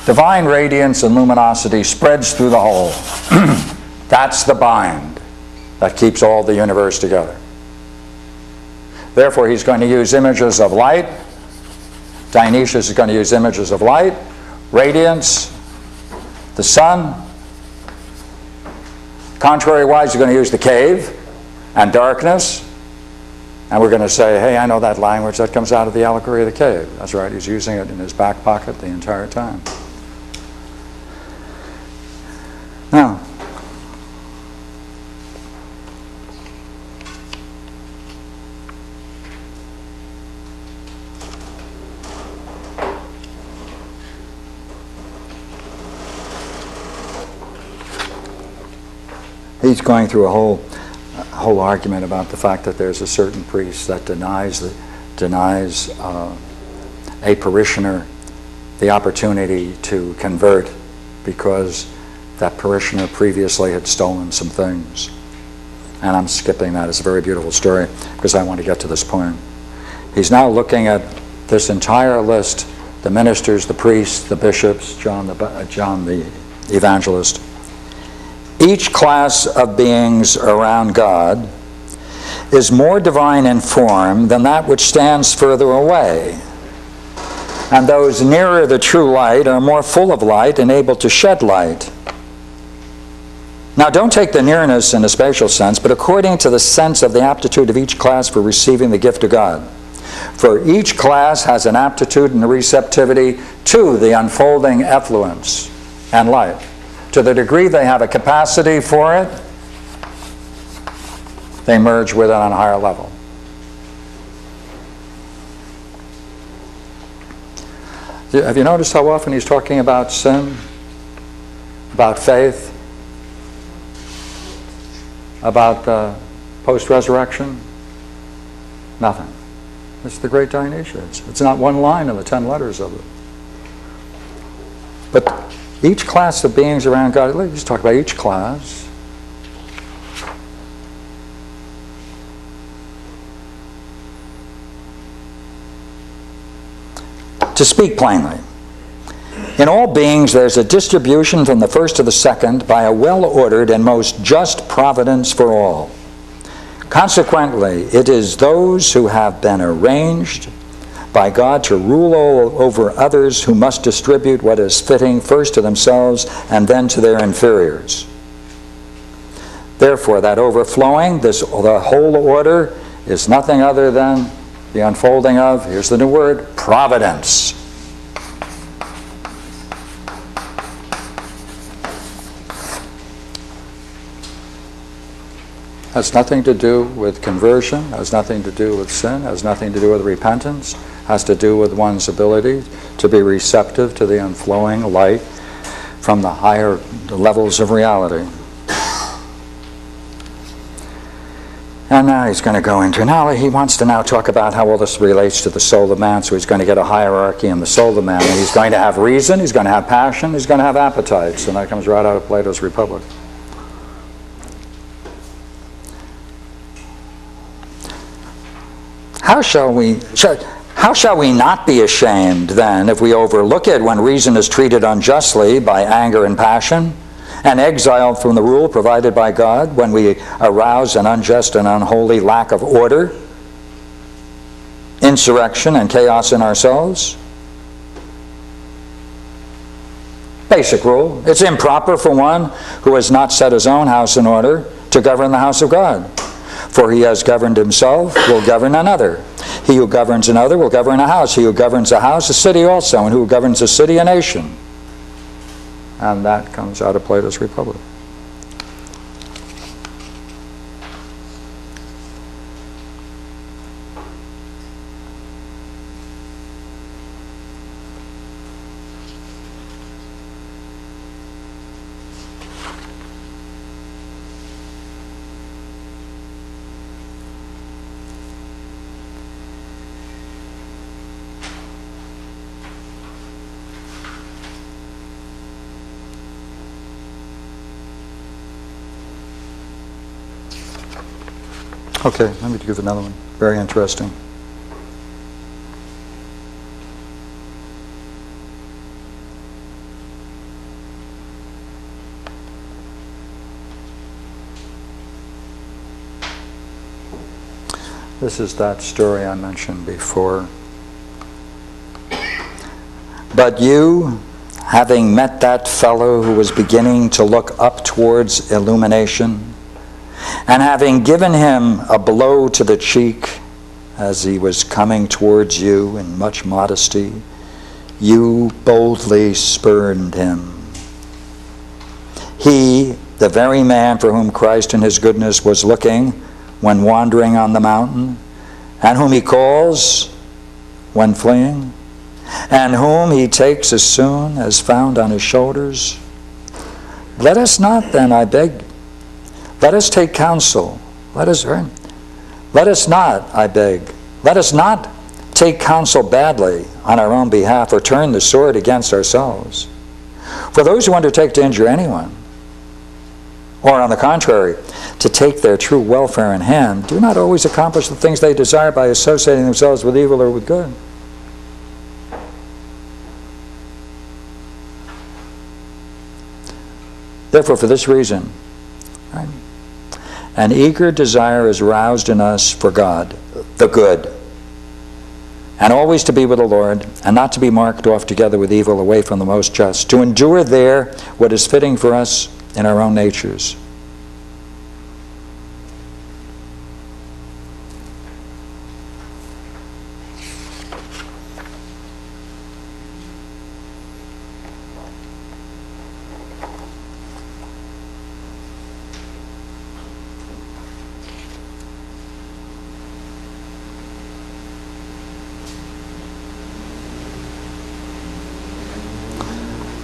divine radiance and luminosity spreads through the whole. That's the bind that keeps all the universe together. Therefore, he's going to use images of light. Dionysius is going to use images of light, radiance, the sun. Contrary-wise, he's going to use the cave and darkness. And we're going to say, hey, I know that language. That comes out of the allegory of the cave. That's right. He's using it in his back pocket the entire time. Now, he's going through a whole argument about the fact that there's a certain priest that denies a parishioner the opportunity to convert because that parishioner previously had stolen some things. And I'm skipping that. It's a very beautiful story because I want to get to this point. He's now looking at this entire list, the ministers, the priests, the bishops, John the evangelist. Each class of beings around God is more divine in form than that which stands further away. And those nearer the true light are more full of light and able to shed light. Now, don't take the nearness in a spatial sense, but according to the sense of the aptitude of each class for receiving the gift of God. For each class has an aptitude and a receptivity to the unfolding effluence and light. To the degree they have a capacity for it, they merge with it on a higher level. Have you noticed how often he's talking about sin, about faith, about post-resurrection? Nothing. It's the great Dionysius. It's not one line in the 10 letters of it. But each class of beings around God, let's just talk about each class. To speak plainly, in all beings there's a distribution from the first to the second by a well-ordered and most just providence for all. Consequently, it is those who have been arranged by God to rule over others who must distribute what is fitting first to themselves and then to their inferiors. Therefore, that overflowing, the whole order, is nothing other than the unfolding of, here's the new word, providence. Has nothing to do with conversion, has nothing to do with sin, has nothing to do with repentance, has to do with one's ability to be receptive to the inflowing light from the higher levels of reality. And now he's going to go into, now he wants to now talk about how all this relates to the soul of man, so he's going to get a hierarchy in the soul of man. And he's going to have reason, he's going to have passion, he's going to have appetites, and that comes right out of Plato's Republic. How shall we not be ashamed, then, if we overlook it when reason is treated unjustly by anger and passion, and exiled from the rule provided by God, when we arouse an unjust and unholy lack of order, insurrection, and chaos in ourselves? Basic rule. It's improper for one who has not set his own house in order to govern the house of God. For he has governed himself, will govern another. He who governs another will govern a house. He who governs a house, a city also. And who governs a city, a nation. And that comes out of Plato's Republic. Okay, let me give another one. Very interesting. This is that story I mentioned before. But you, having met that fellow who was beginning to look up towards illumination, and having given him a blow to the cheek as he was coming towards you in much modesty, you boldly spurned him. He, the very man for whom Christ in his goodness was looking when wandering on the mountain, and whom he calls when fleeing, and whom he takes as soon as found on his shoulders. Let us not then, I beg, let us take counsel. Let us not, I beg, let us not take counsel badly on our own behalf or turn the sword against ourselves. For those who undertake to injure anyone, or on the contrary, to take their true welfare in hand, do not always accomplish the things they desire by associating themselves with evil or with good. Therefore, for this reason, right, An eager desire is roused in us for God, the good, and always to be with the Lord, and not to be marked off together with evil away from the most just, to endure there what is fitting for us in our own natures.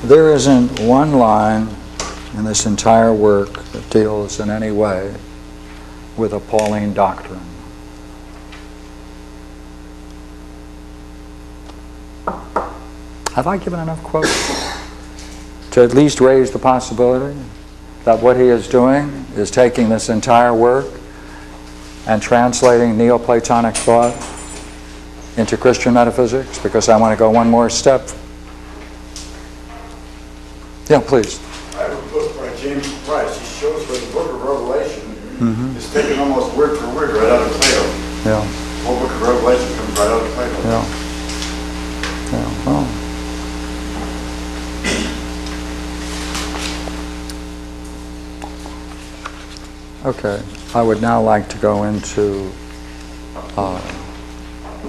There isn't one line in this entire work that deals in any way with a Pauline doctrine. Have I given enough quotes to at least raise the possibility that what he is doing is taking this entire work and translating Neoplatonic thought into Christian metaphysics? Because I want to go one more step. Yeah, please. I have a book by James Price. He shows where the book of Revelation is taken almost word for word right out of Plato. Yeah. The whole book of Revelation comes right out of Plato. Yeah. Well. Okay. I would now like to go into...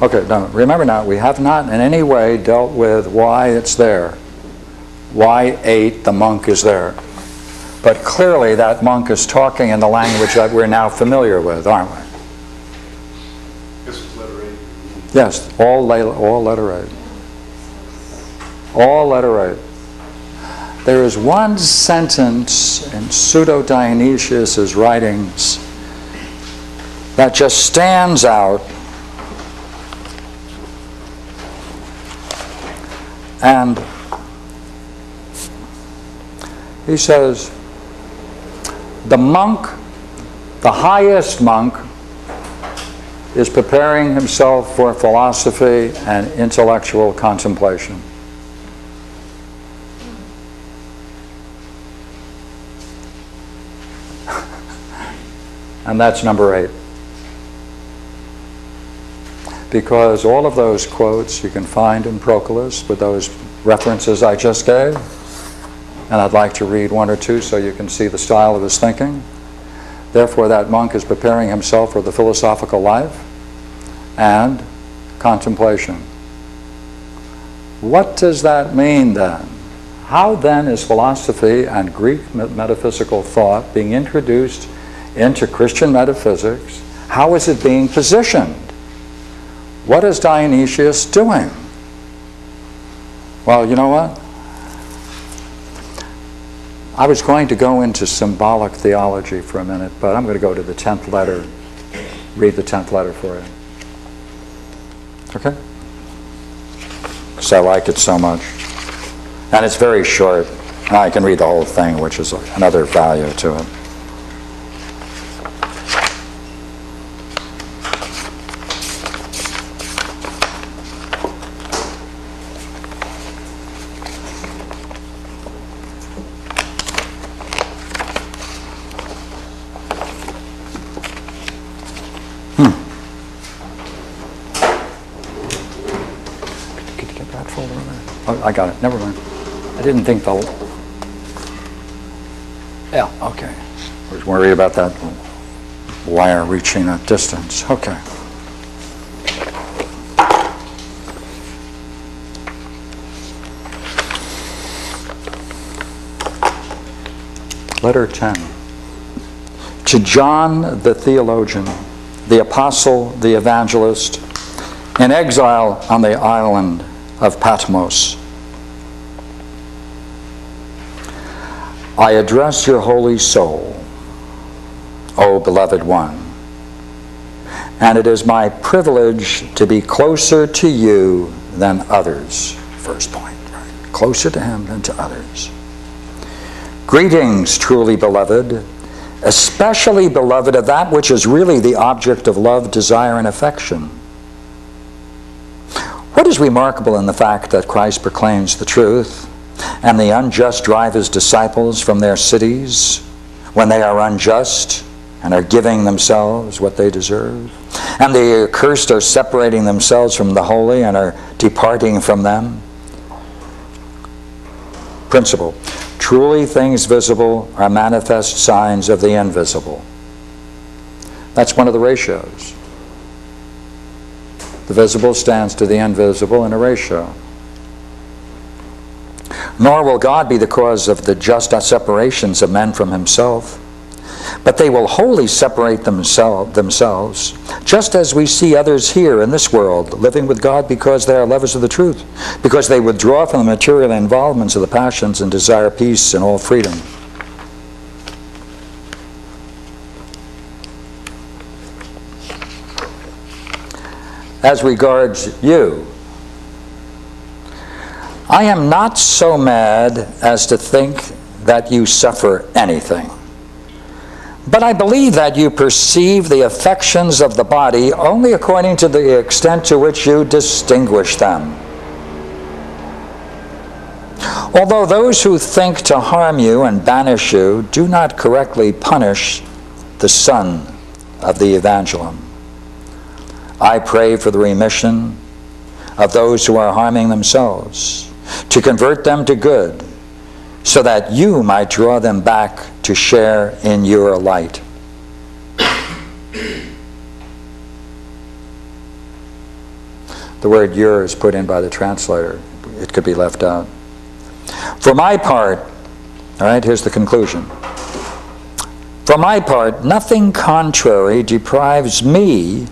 okay, no, remember now, we have not in any way dealt with why it's there. Why 8, the monk is there. But clearly that monk is talking in the language that we're now familiar with, aren't we? This is letter 8. Yes, all letter 8. All letter 8. There is one sentence in Pseudo-Dionysius' writings that just stands out, and he says, the monk, the highest monk, is preparing himself for philosophy and intellectual contemplation. And that's number 8. Because all of those quotes you can find in Proclus with those references I just gave. And I'd like to read one or two so you can see the style of his thinking. Therefore, that monk is preparing himself for the philosophical life and contemplation. What does that mean then? How then is philosophy and Greek metaphysical thought being introduced into Christian metaphysics? How is it being positioned? What is Dionysius doing? Well, you know what? I was going to go into symbolic theology for a minute, but I'm going to go to the 10th letter, read the 10th letter for you. Okay? Because I like it so much. And it's very short. I can read the whole thing, which is another value to it. I got it. Never mind. I didn't think the... Yeah, okay. I was worried about that wire reaching that distance. Okay. Letter 10. To John the theologian, the apostle, the evangelist, in exile on the island of Patmos, I address your holy soul, O beloved one, and it is my privilege to be closer to you than others. First point, right? Closer to him than to others. Greetings, truly beloved, especially beloved of that which is really the object of love, desire, and affection. What is remarkable in the fact that Christ proclaims the truth, and the unjust drive his disciples from their cities when they are unjust, and are giving themselves what they deserve. And the accursed are separating themselves from the holy and are departing from them. Principle. Truly things visible are manifest signs of the invisible. That's one of the ratios. The visible stands to the invisible in a ratio. Nor will God be the cause of the just separations of men from himself, but they will wholly separate themselves, just as we see others here in this world living with God because they are lovers of the truth, because they withdraw from the material involvements of the passions and desire peace and all freedom. As regards you, I am not so mad as to think that you suffer anything. But I believe that you perceive the affections of the body only according to the extent to which you distinguish them. Although those who think to harm you and banish you do not correctly punish the son of the Evangelium, I pray for the remission of those who are harming themselves, to convert them to good, so that you might draw them back to share in your light. The word "your" is put in by the translator. It could be left out. For my part, all right, here's the conclusion. For my part, nothing contrary deprives me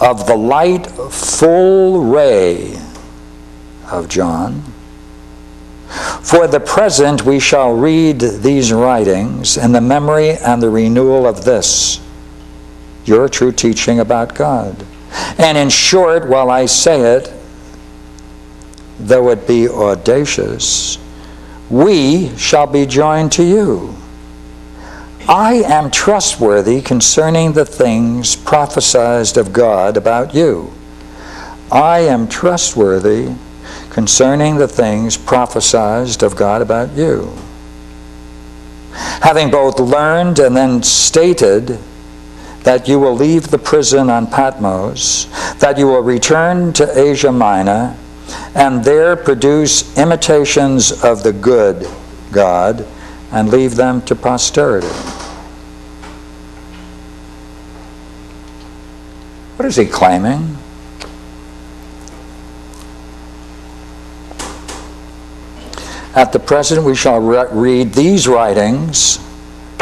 of the light full ray of John. For the present we shall read these writings in the memory and the renewal of this, your true teaching about God. And in short, while I say it, though it be audacious, we shall be joined to you. I am trustworthy concerning the things prophesied of God about you. I am trustworthy concerning the things prophesied of God about you. Having both learned and then stated that you will leave the prison on Patmos, that you will return to Asia Minor, and there produce imitations of the good God, and leave them to posterity. What is he claiming? At the present we shall read these writings,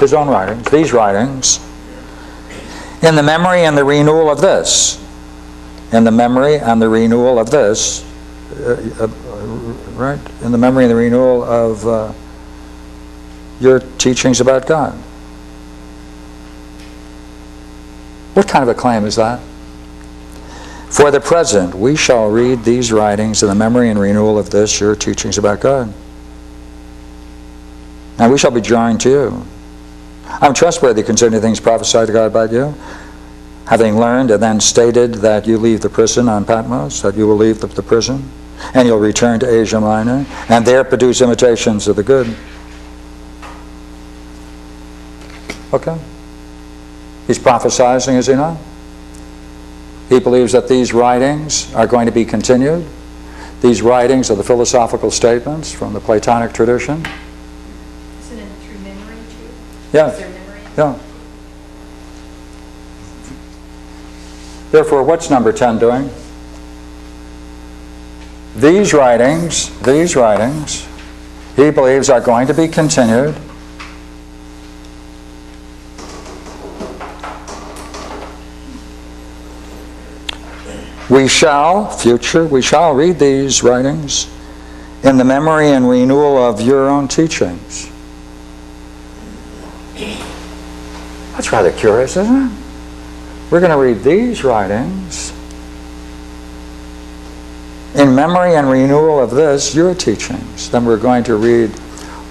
his own writings, these writings, in the memory and the renewal of this. In the memory and the renewal of this. Right? In the memory and the renewal of your teachings about God. What kind of a claim is that? For the present we shall read these writings in the memory and renewal of this, your teachings about God. And we shall be joined to you. I'm trustworthy concerning things prophesied to God about you, having learned and then stated that you leave the prison on Patmos, that you will leave the prison, and you'll return to Asia Minor, and there produce imitations of the good. Okay? He's prophesizing, is he not? He believes that these writings are going to be continued. These writings are the philosophical statements from the Platonic tradition. Isn't it through memory too? Yeah. Is there memory? Yeah. Therefore, what's number 10 doing? These writings, he believes are going to be continued. We shall read these writings in the memory and renewal of your own teachings. That's rather curious, isn't it? We're going to read these writings in memory and renewal of this, your teachings. Then we're going to read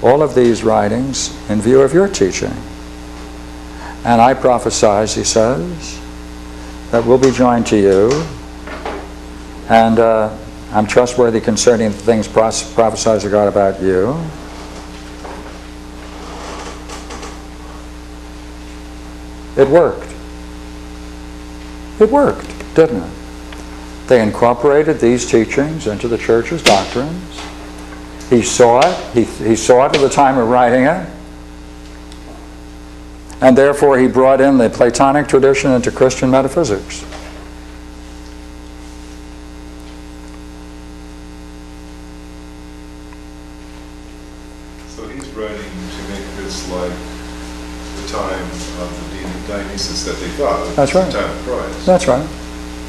all of these writings in view of your teaching. And I prophesize, he says, that we'll be joined to you. And I'm trustworthy concerning the things prophesied to God about you. It worked. It worked, didn't it? They incorporated these teachings into the church's doctrines. He saw it. He saw it at the time of writing it. And therefore he brought in the Platonic tradition into Christian metaphysics. So he's writing to make this like the time of the Dionysius that they thought was That's right. the time of Christ. That's right.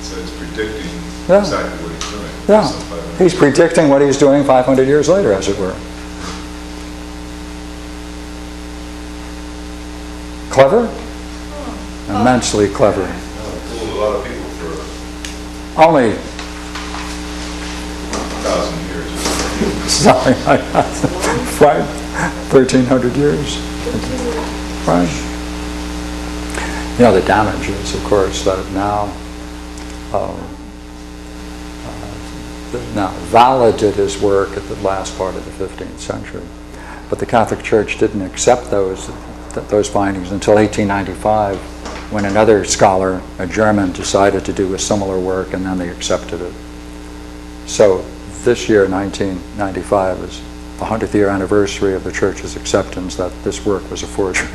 So it's predicting Yeah. exactly what he's doing. Yeah. Some 500 He's predicting what he's doing 500 years later, as it were. Clever? Immensely clever. Fooled a lot of people for Only 1,000 years. something like that. Right? 1,300 years. Right? You know, the damage is, of course, that now Valla did his work at the last part of the 15th century, but the Catholic Church didn't accept those findings until 1895, when another scholar, a German, decided to do a similar work, and then they accepted it. So this year, 1995, is the 100th year anniversary of the Church's acceptance that this work was a forgery.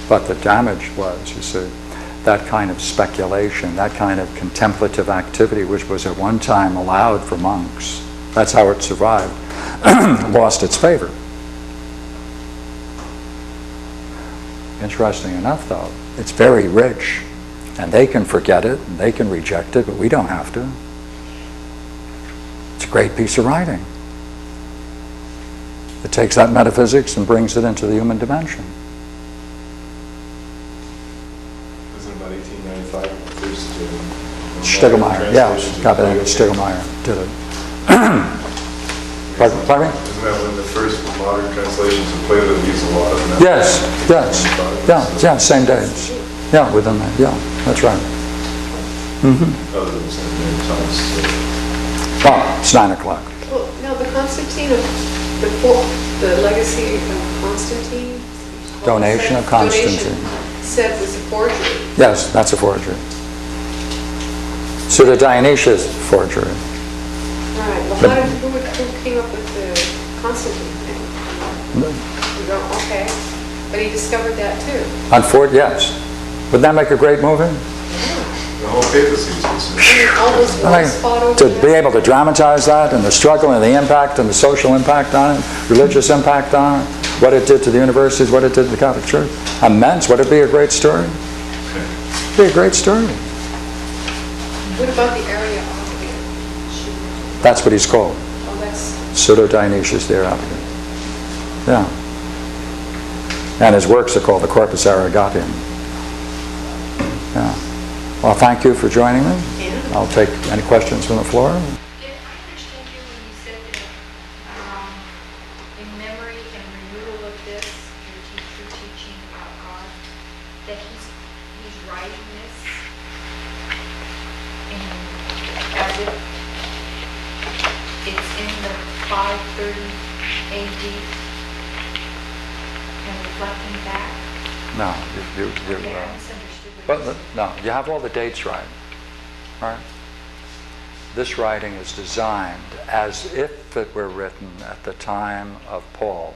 But the damage was, you see, that kind of speculation, that kind of contemplative activity, which was at one time allowed for monks, that's how it survived, lost its favor. Interesting enough, though, it's very rich, and they can forget it, and they can reject it, but we don't have to. It's a great piece of writing. It takes that metaphysics and brings it into the human dimension. Wasn't it about 1895 first Stegelmeyer, yes, Captain Stegelmeyer did it. Pardon me? Isn't that when the first modern translations of Plato use a lot of that? Yes, yeah, same days. Yeah, within that, yeah, that's right. Other than St. Mary Thomas. Oh, it's 9 o'clock. Well, no, the Constantine the legacy of Constantine. Donation of Constantine. Said was a forgery. Yes, that's a forgery. Pseudo-Dionysius forgery. Right. Well, who came up with the Constantine thing? You go, okay. But he discovered that too. Yes. Would that make a great movie? The whole papacy is concerned. All those wars fought over To that. be able to dramatize that, and the struggle and the impact and the social impact on it, religious impact on it, what it did to the universities, what it did to the Catholic Church. Immense. Would it be a great story? It'd be a great story. What about the area of That's what he's called. Oh, that's Pseudo-Dionysius the Areopagite. Yeah. And his works are called the Corpus Arrogatium. Yeah. Well, thank you for joining me. yeah. I'll take any questions from the floor. Did I understand you when you said that in memory and renewal of this, your teaching about God, that he's writing this as if it's in the 530 AD and reflecting back? No, Okay, I misunderstood what you said. no, you have all the dates right. Right? This writing is designed as if it were written at the time of Paul.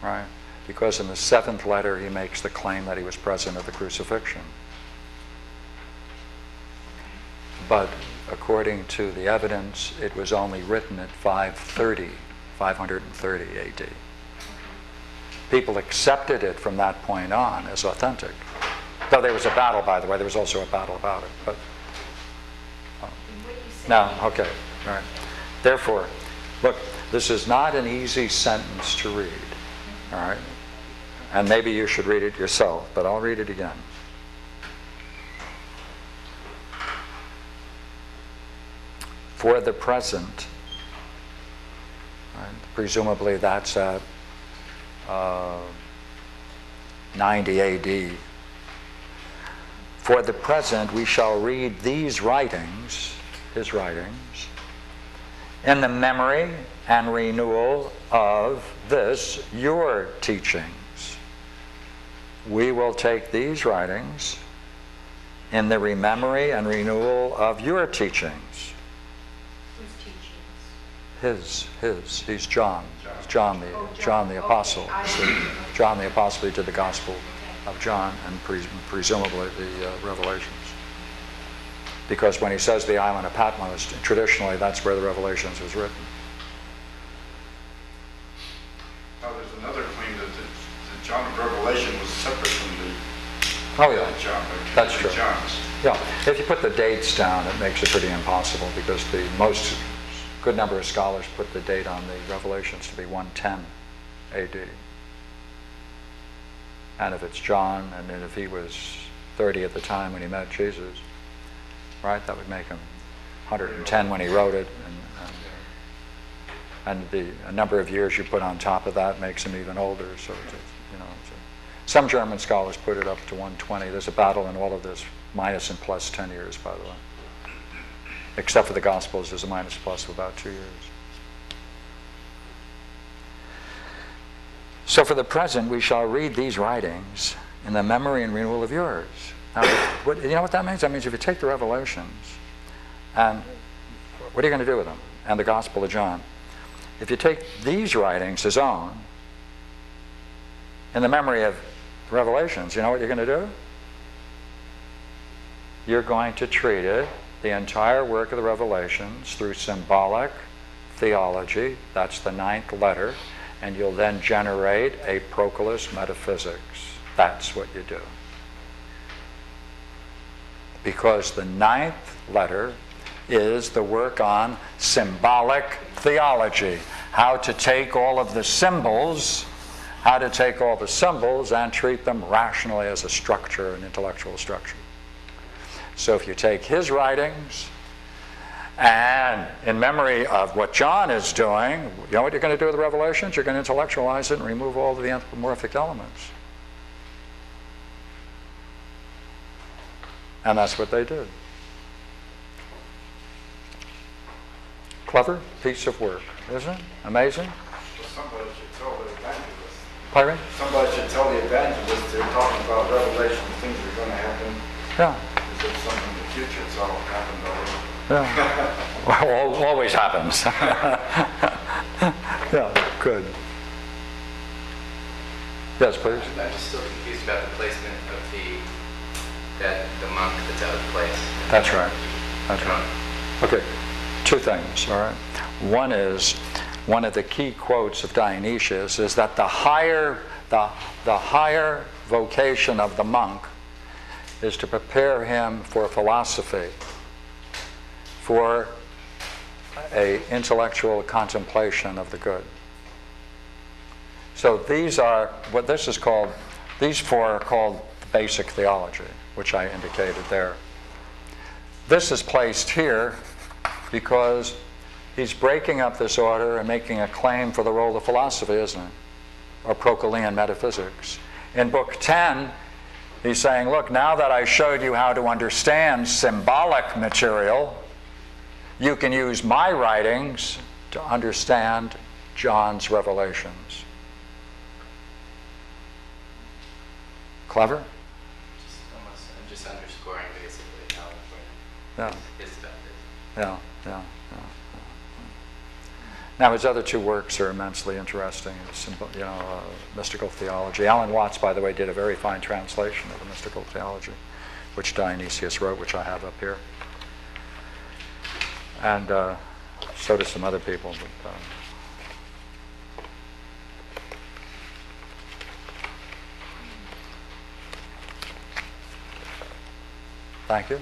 Right? Because in the 7th letter he makes the claim that he was present at the crucifixion. But according to the evidence, it was only written at 530 AD. People accepted it from that point on as authentic. Though there was a battle, by the way, there was also a battle about it. But What do you say? no, okay, all right. Therefore, look, this is not an easy sentence to read, all right? And maybe you should read it yourself, but I'll read it again. For the present, right, presumably that's at 90 AD. For the present, we shall read these writings, his writings, in the memory and renewal of this, your teachings. We will take these writings in the memory and renewal of your teachings. Whose teachings? His. He's John. John the Apostle. Okay, See, John the Apostle, he did the Gospel Okay. of John and presumably the Revelations. Because when he says the island of Patmos, traditionally that's where the Revelations was written. Now, there's another claim that the John of Revelation was separate from the Oh yeah, John. that's true. John's. Yeah, if you put the dates down, it makes it pretty impossible because the most good number of scholars put the date on the Revelations to be 110 AD. And if it's John, and then if he was 30 at the time when he met Jesus, right, that would make him 110 when he wrote it. And the number of years you put on top of that makes him even older. So, some German scholars put it up to 120. There's a battle in all of this, minus and plus 10 years, by the way. Except for the Gospels, there's a minus plus of about 2 years. So for the present, we shall read these writings in the memory and renewal of yours. Now, you know what that means? That means if you take the Revelations, and what are you going to do with them? And the Gospel of John. If you take these writings as own, in the memory of Revelations, you know what you're going to do? You're going to treat it, the entire work of the Revelations, through symbolic theology. That's the 9th letter. And you'll then generate a proclus metaphysics. That's what you do. Because the 9th letter is the work on symbolic theology. How to take all of the symbols, and treat them rationally as a structure, an intellectual structure. So if you take his writings, and in memory of what John is doing, you know what you're going to do with the Revelations? You're going to intellectualize it and remove all of the anthropomorphic elements. And that's what they did. Clever piece of work, isn't it? Amazing? Well, somebody should tell the evangelist. Pardon me? Somebody should tell the evangelist they're talking about Revelation, things that are going to happen. Yeah. Is it something in the future? It's all happened already. Yeah. Well, always happens. Yeah, good. Yes, please. I'm just still confused about the placement of the monk that's out of place. That's right. That's right. Okay, 2 things, all right. One is, one of the key quotes of Dionysius is that the higher vocation of the monk is to prepare him for philosophy, for a intellectual contemplation of the good. So these are what this is called. These 4 are called basic theology, which I indicated there. This is placed here because he's breaking up this order and making a claim for the role of philosophy, isn't it? Or Proclean metaphysics. In Book 10, he's saying, look, now that I showed you how to understand symbolic material, you can use my writings to understand John's revelations. Clever? I'm just underscoring basically how important his stuff is. Yeah. Now, his other 2 works are immensely interesting. Mystical theology. Alan Watts, by the way, did a very fine translation of the mystical theology, which Dionysius wrote, which I have up here. And so did some other people. But, thank you.